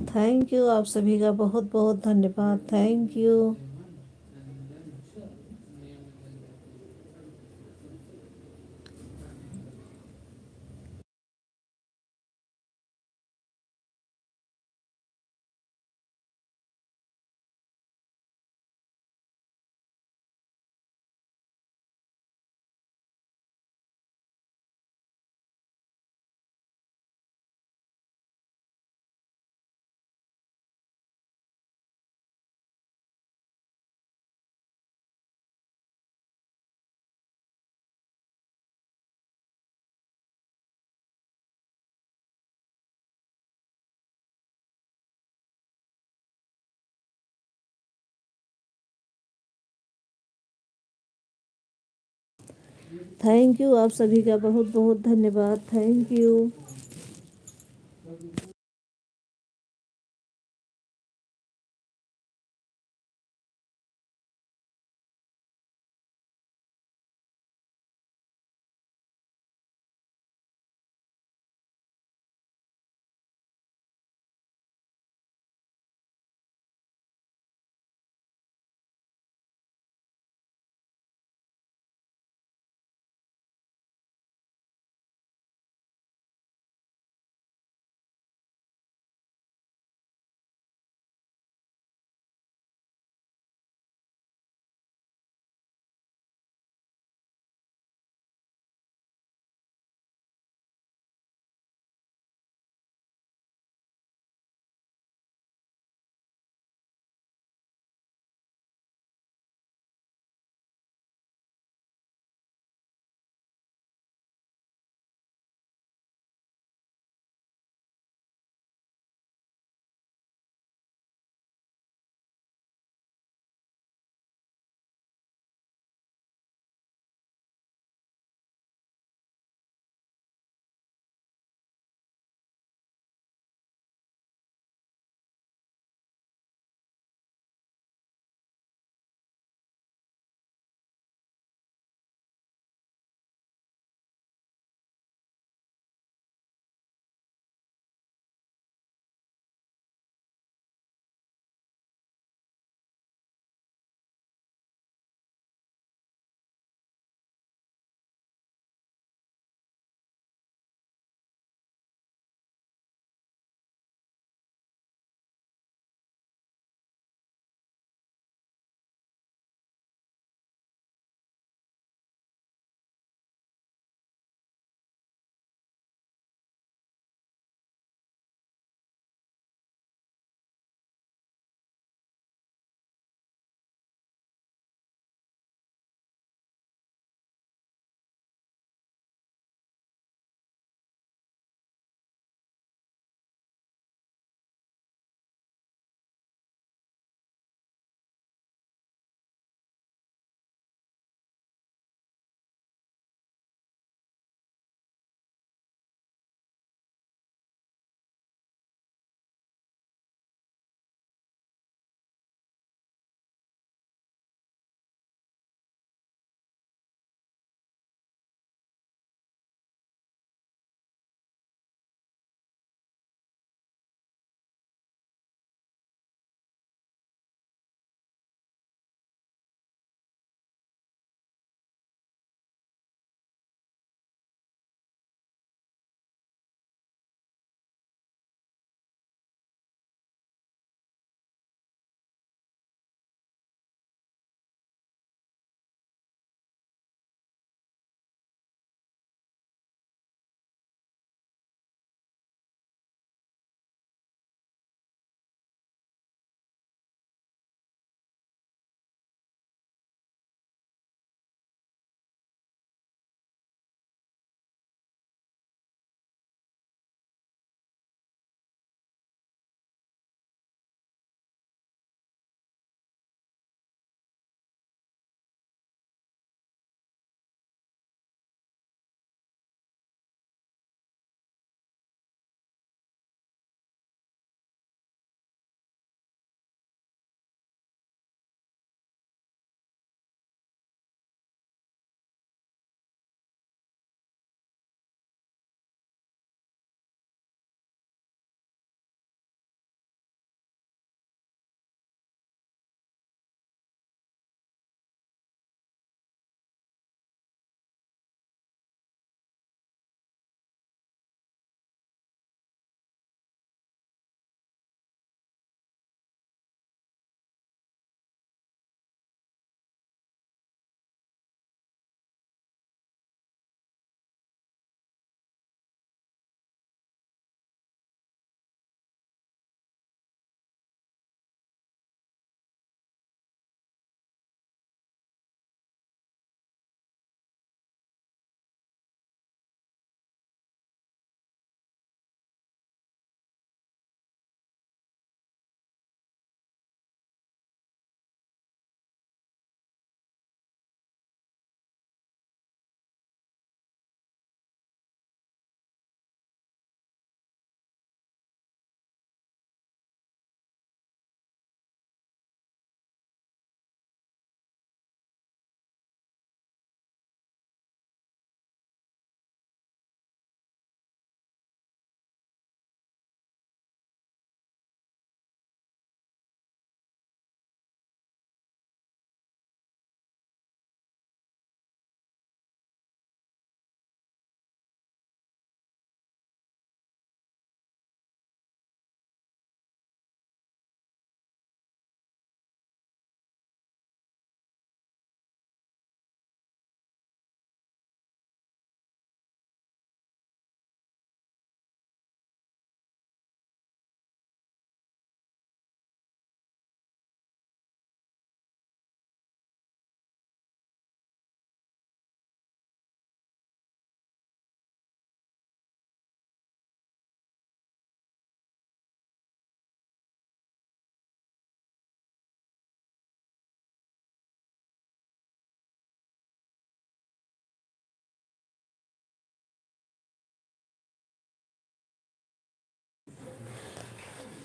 थैंक यू, आप सभी का बहुत बहुत धन्यवाद, थैंक यू। थैंक यू, आप सभी का बहुत बहुत धन्यवाद, थैंक यू।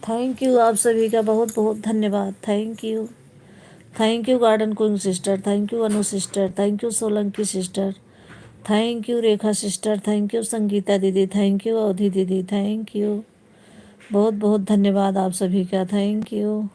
थैंक यू, आप सभी का बहुत बहुत धन्यवाद। Thank you. Thank you garden queen sister, thank you Anu sister, thank you Solanki sister, thank you Rekha sister, thank you Sangeeta दीदी, थैंक यू अवधि दीदी, थैंक यू। बहुत बहुत धन्यवाद आप सभी का। Thank you.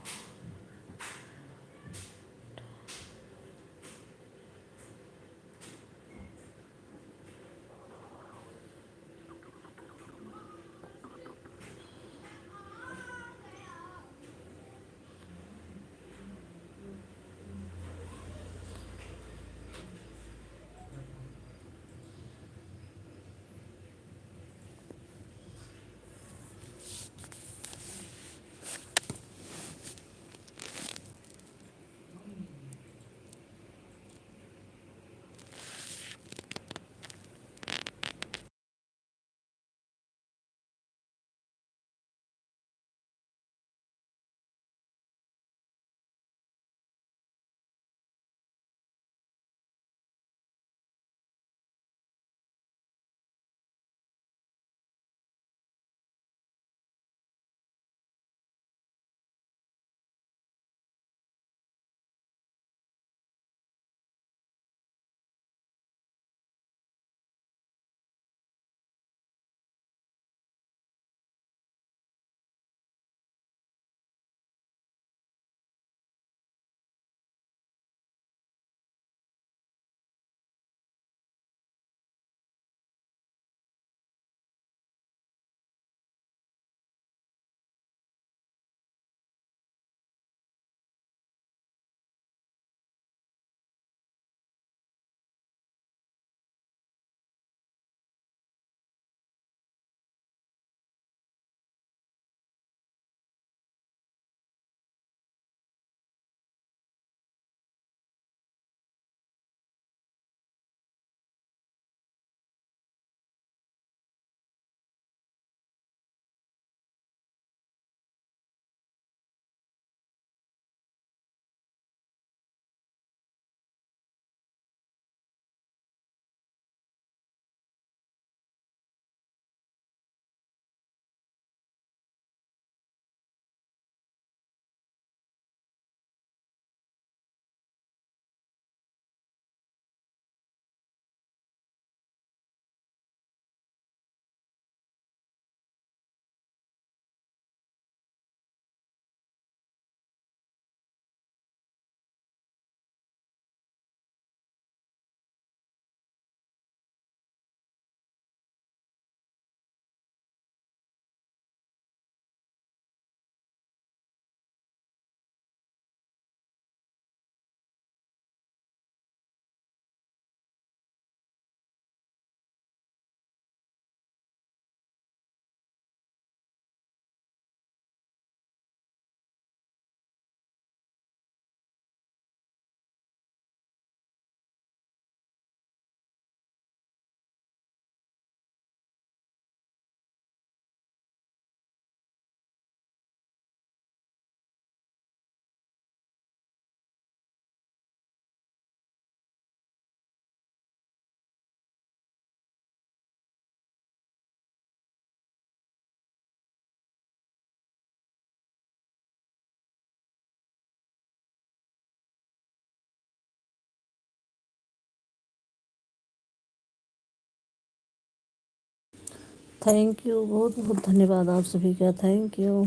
थैंक यू, बहुत बहुत धन्यवाद आप सभी का। Thank you.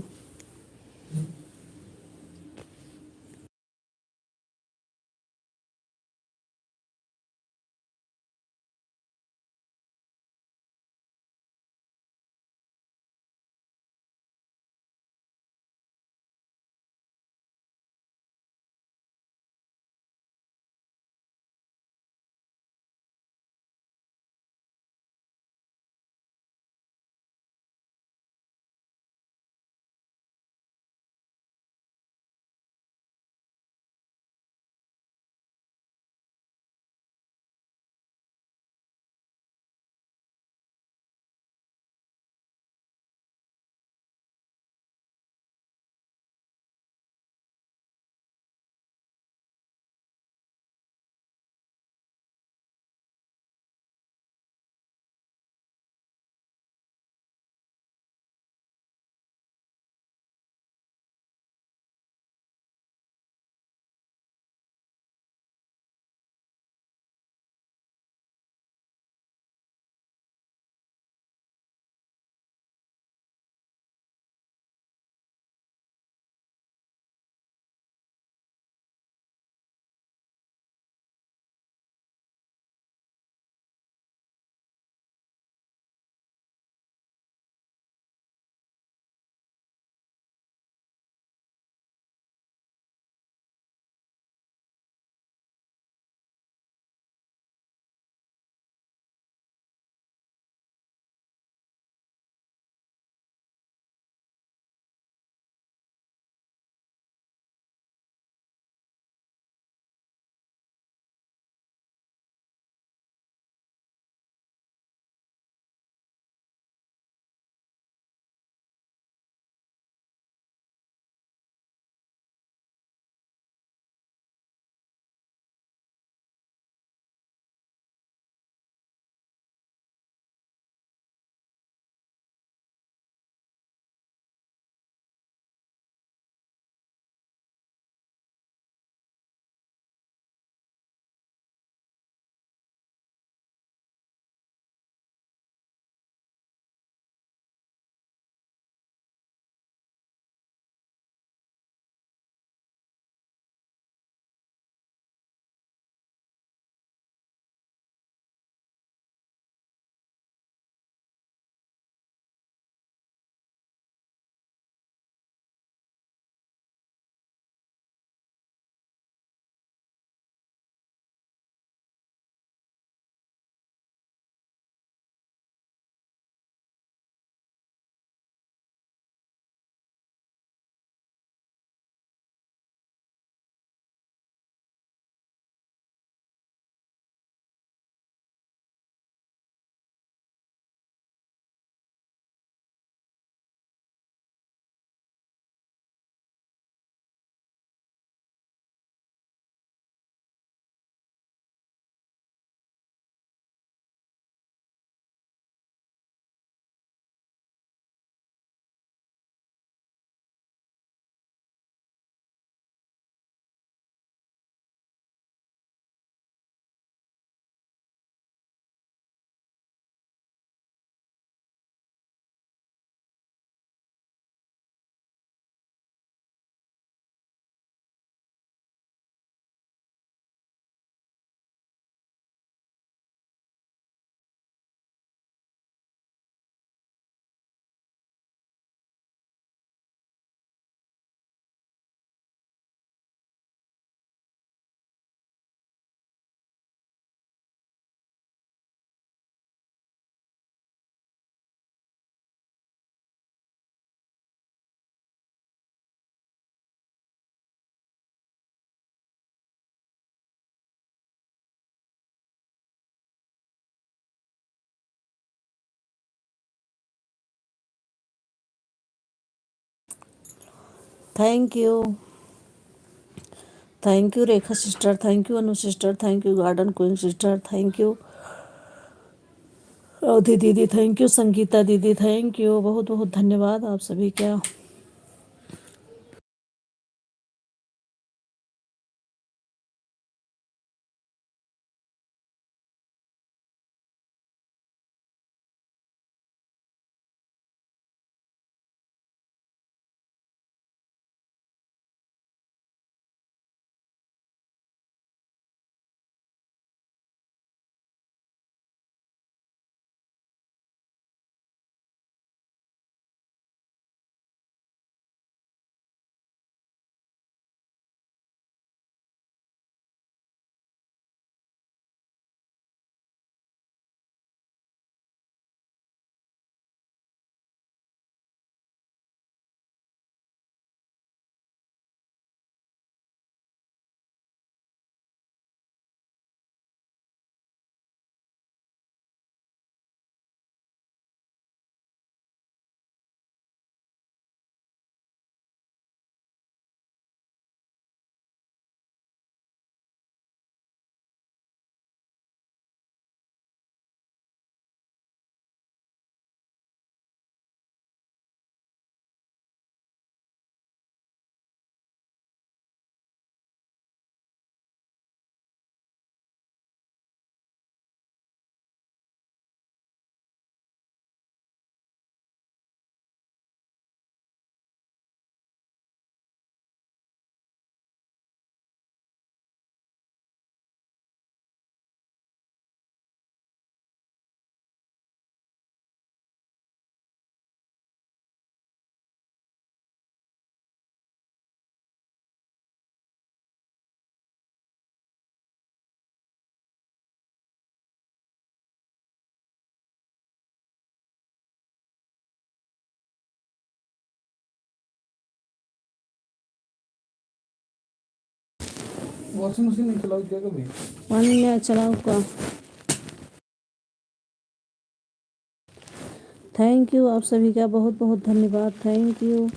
Thank you. Thank you Rekha sister, thank you Anu sister, thank you garden queen sister, thank you Avadhi दीदी, थैंक यू संगीता दीदी, थैंक यू, बहुत बहुत धन्यवाद आप सभी का। वॉशिंग मशीन नहीं चलाओ क्या कभी? पानी में चलाओ का। थैंक यू आप सभी का, बहुत बहुत धन्यवाद, थैंक यू।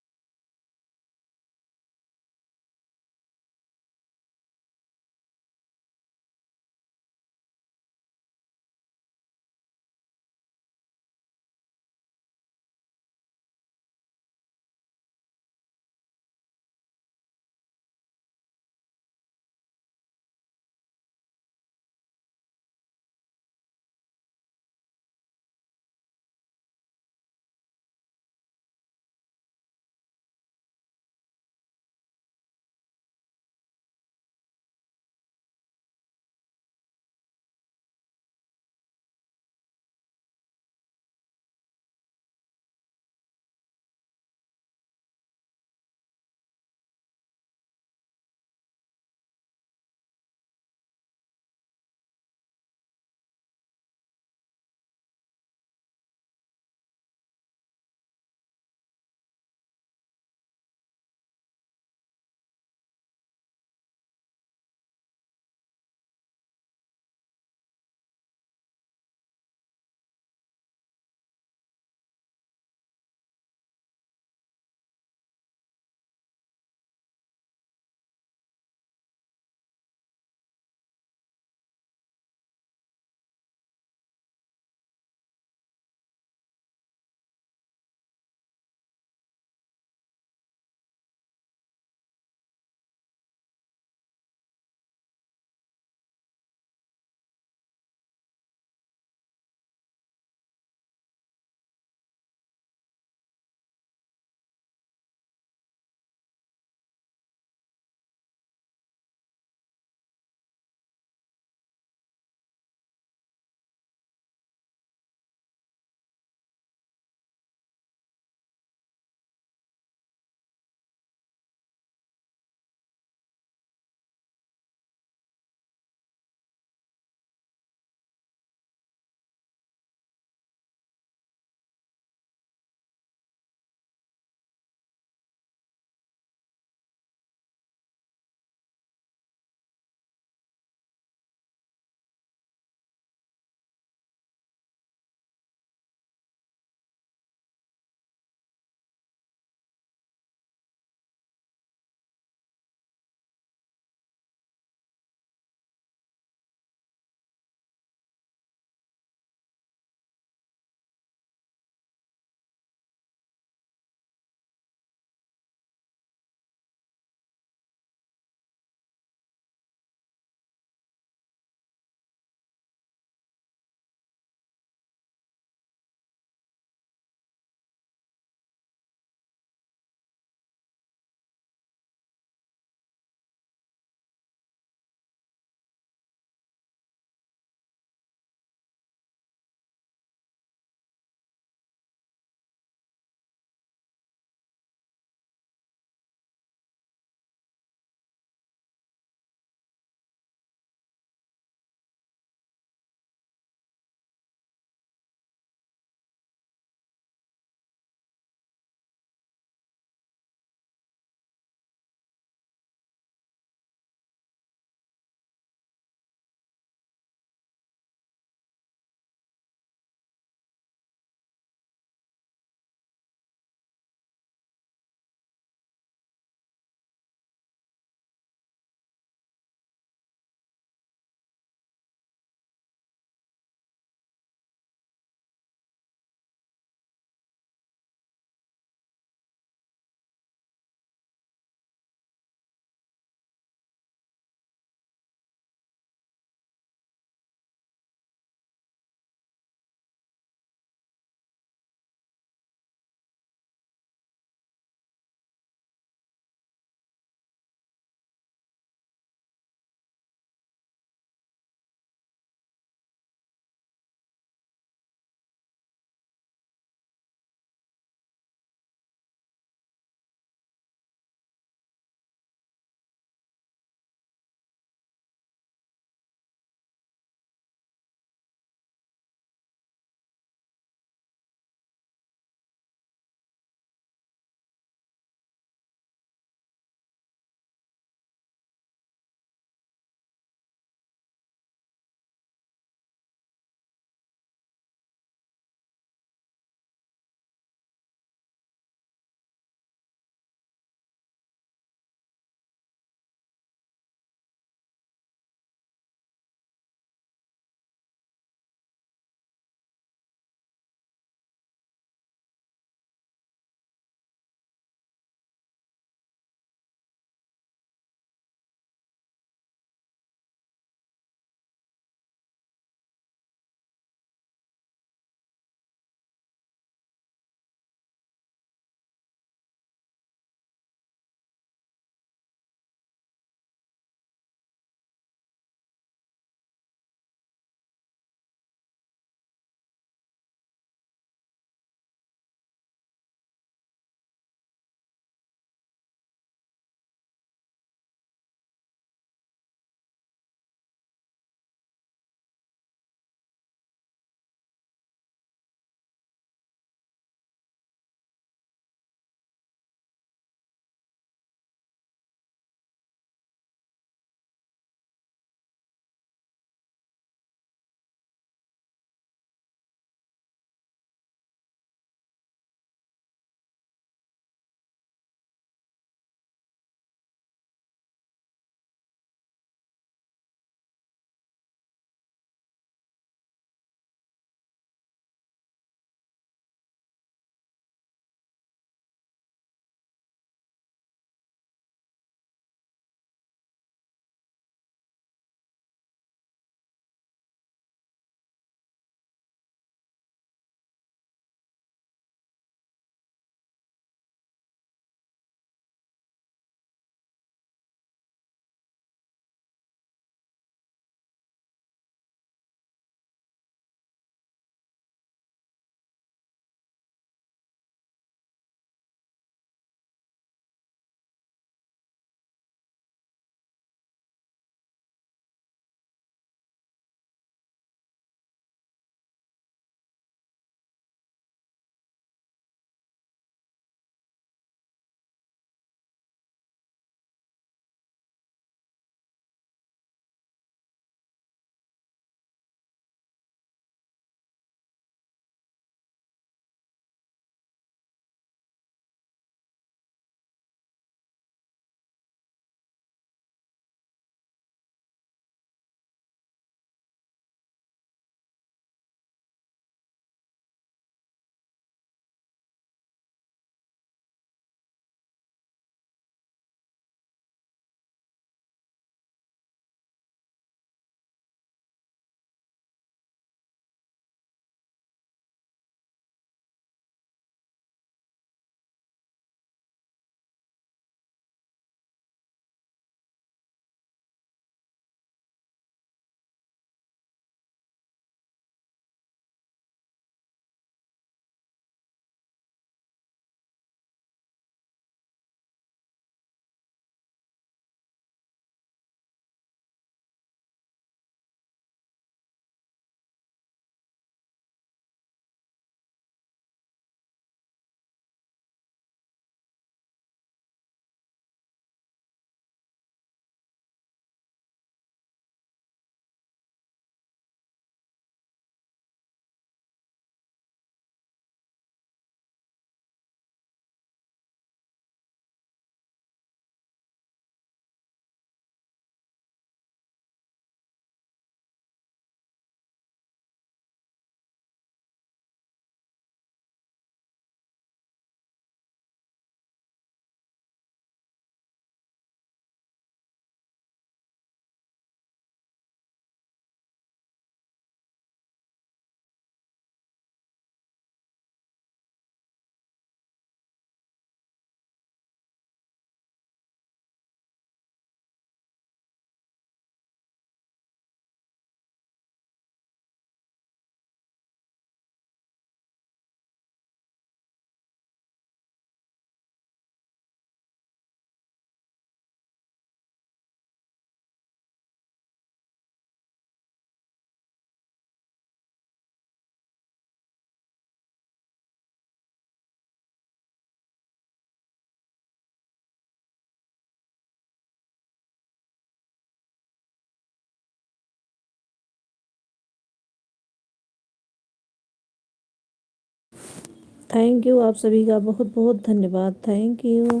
थैंक यू, आप सभी का बहुत बहुत धन्यवाद। Thank you,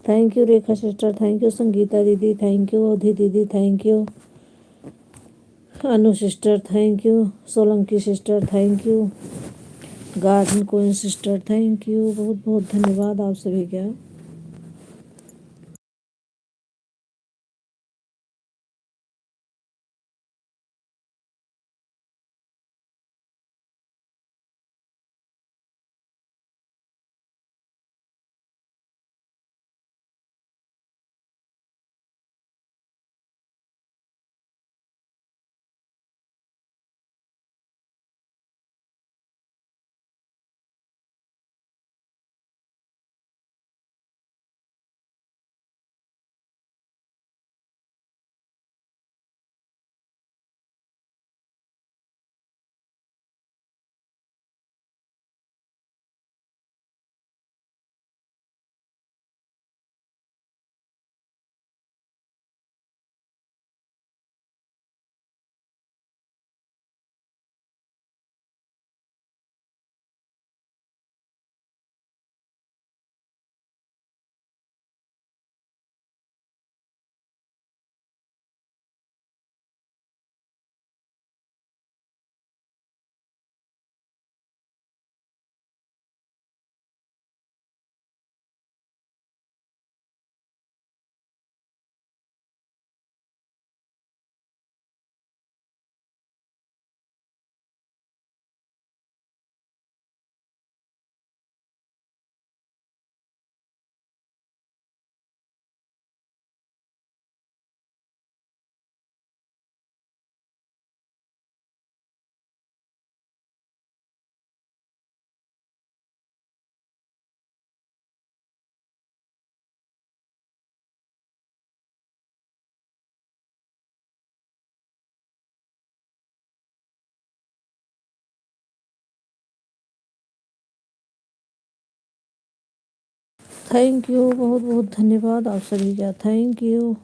thank you Rekha sister, thank you Sangeeta दीदी, थैंक यू अवधि दीदी, thank you Anu sister, thank you Solanki sister, thank you garden queen sister, thank you, बहुत बहुत धन्यवाद आप सभी का। थैंक यू, बहुत बहुत धन्यवाद आप सभी का। Thank you.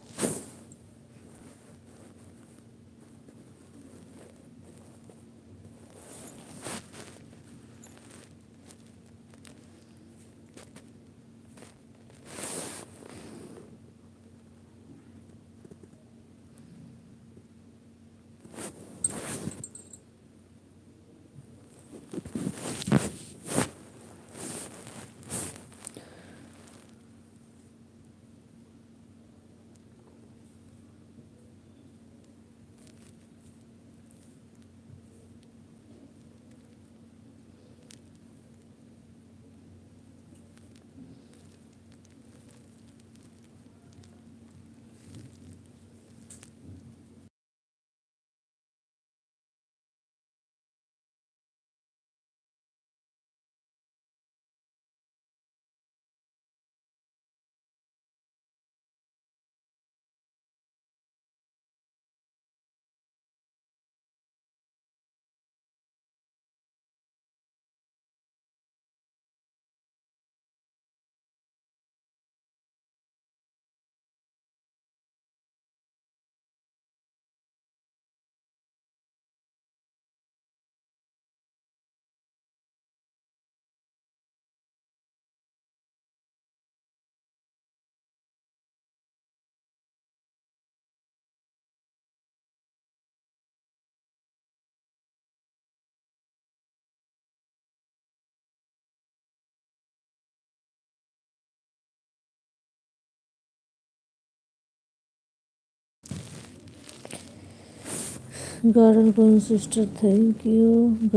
Garden queen sister, thank you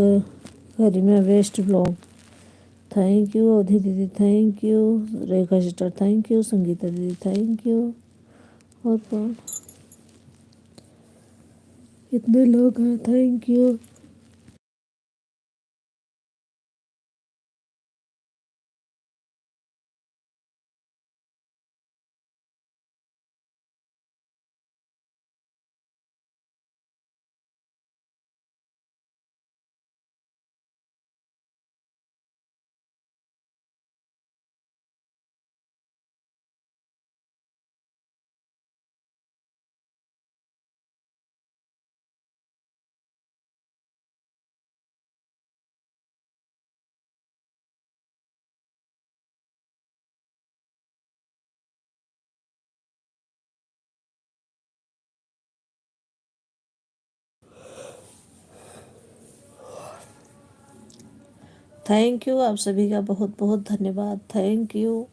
Kareena west blog, thank you Avadhi दीदी, thank you Rekha sister, thank you Sangeeta दीदी, थैंक यू। और कौन, कितने लोग हैं, थैंक यू। थैंक यू, आप सभी का बहुत बहुत धन्यवाद। Thank you.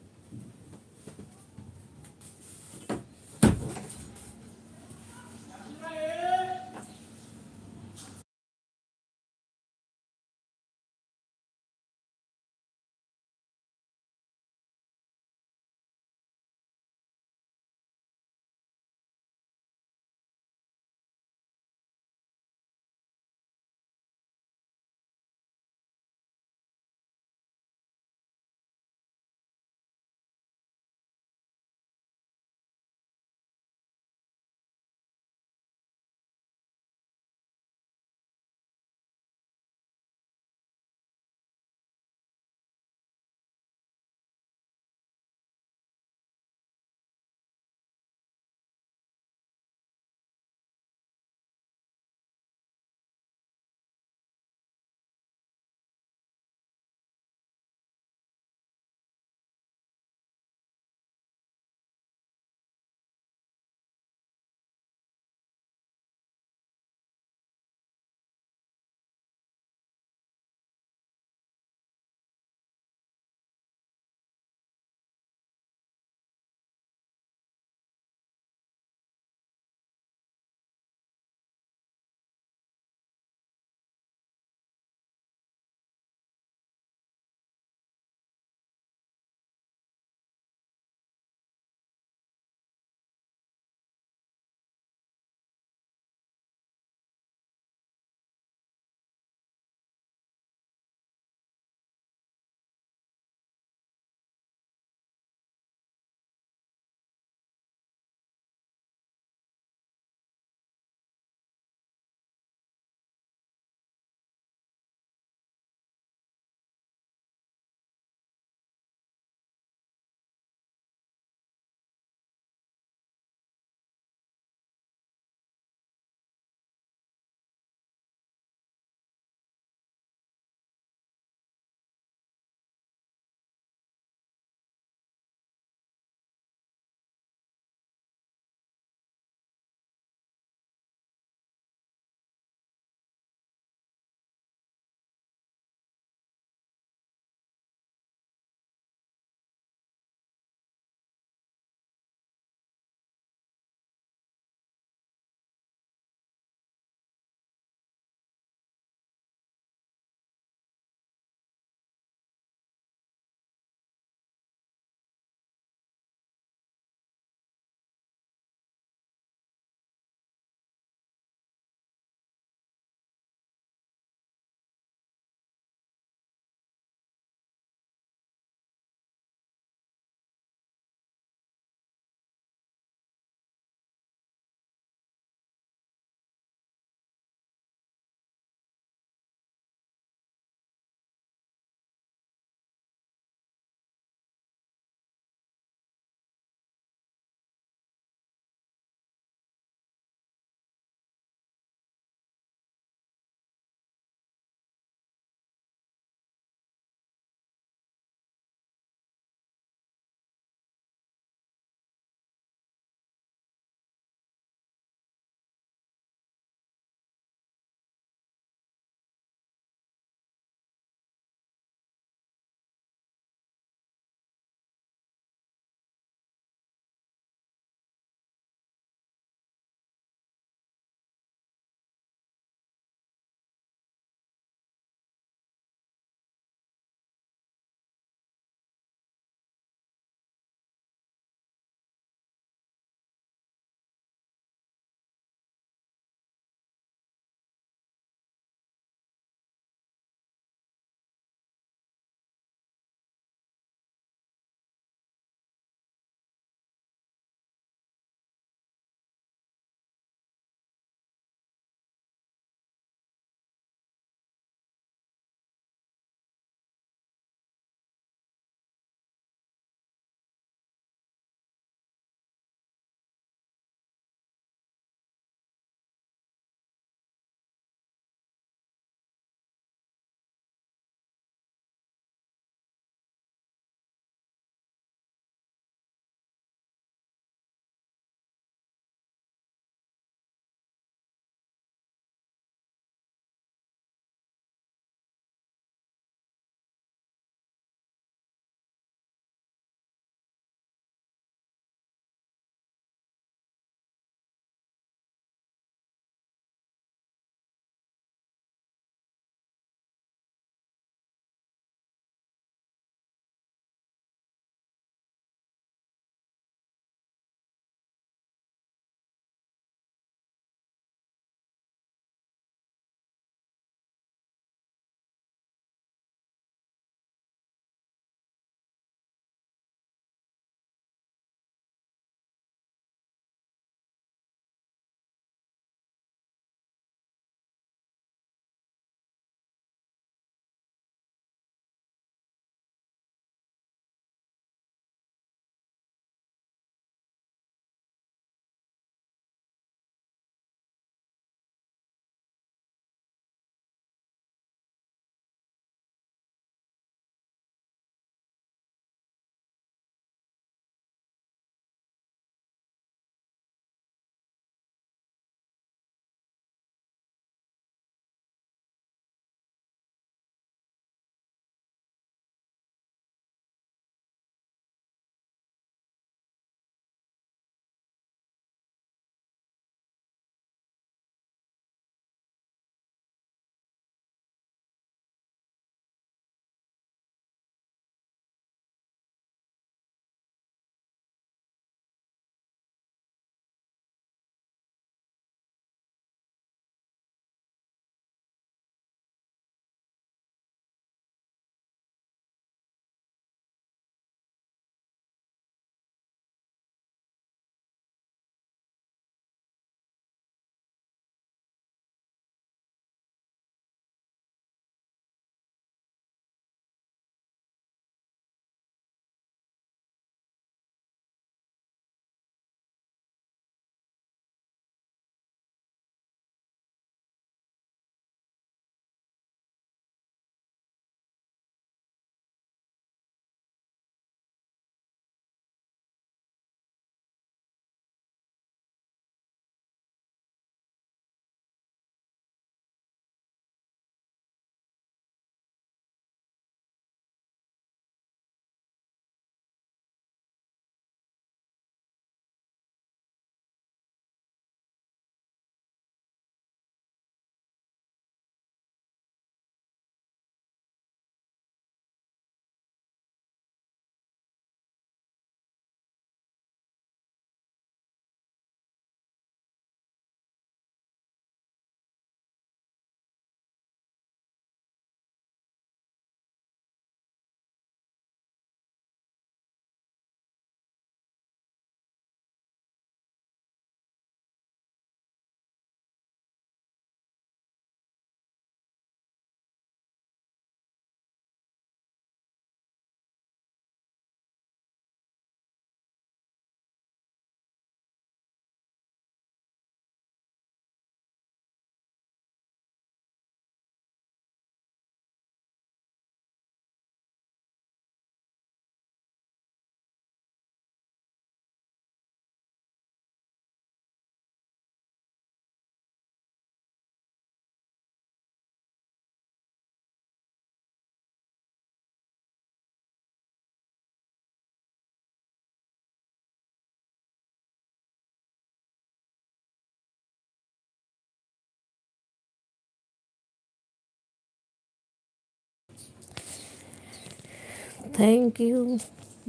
Thank you.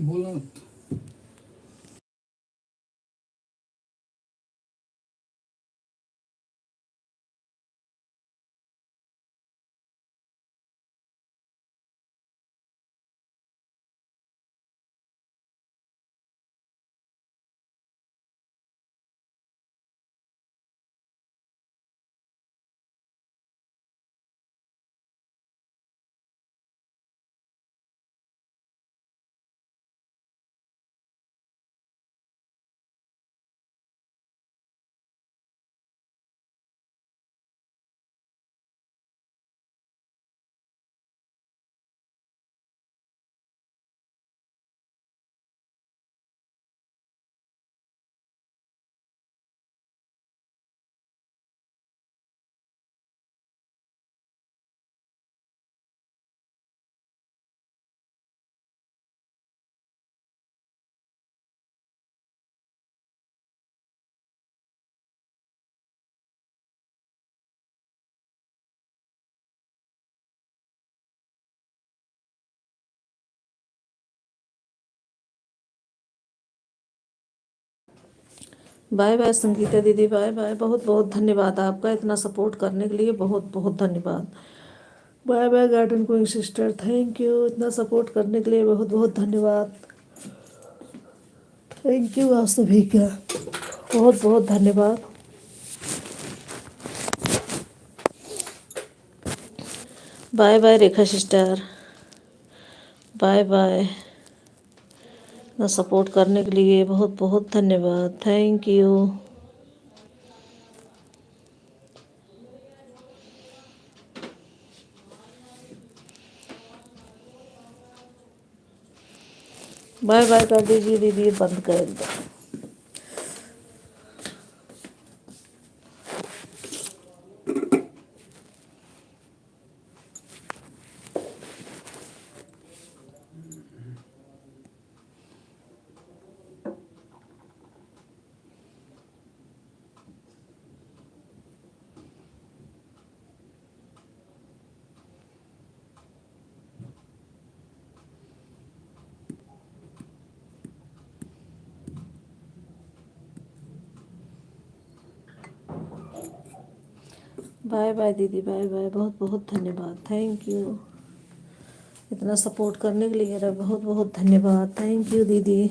बोलना मत। बाय बाय संगीता दीदी, बाय बाय। बहुत बहुत धन्यवाद आपका इतना सपोर्ट करने के लिए, बहुत बहुत धन्यवाद। Bye bye garden queen sister, thank you इतना सपोर्ट करने के लिए, बहुत बहुत धन्यवाद। थैंक यू आप सभी का, बहुत बहुत धन्यवाद। बाय बाय रेखा सिस्टर, बाय बाय। इतना सपोर्ट करने के लिए बहुत बहुत धन्यवाद, थैंक यू। बाय बाय कर दीजिए दीदी, बंद कर दो। बाय बाय दीदी, बाय बाय, बहुत बहुत धन्यवाद, थैंक यू इतना सपोर्ट करने के लिए, मेरा बहुत बहुत धन्यवाद, थैंक यू दीदी।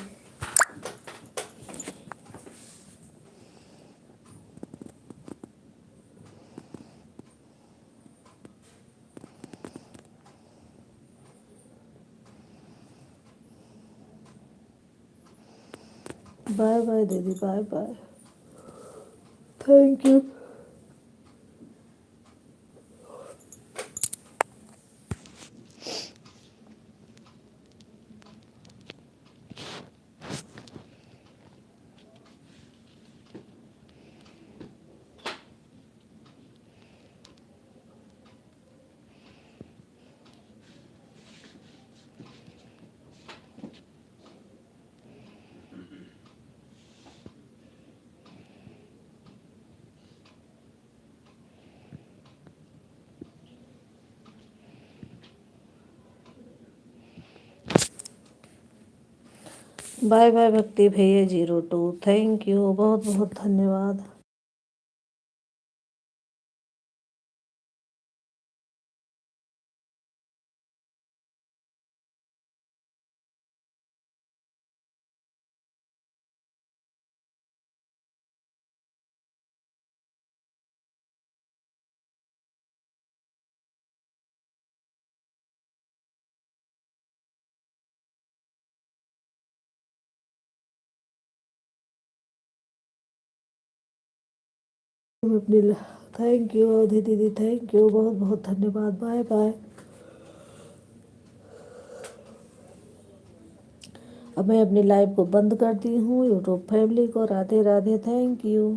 बाय बाय दीदी, bye bye, thank you. Bye bye Bhakti भैया 02, थैंक यू, बहुत बहुत धन्यवाद। अपनी थैंक यू अवधि दीदी, थैंक यू, बहुत बहुत धन्यवाद, बाय बाय। अब मैं अपनी लाइव को बंद करती हूँ। यूट्यूब फैमिली को राधे राधे, थैंक यू।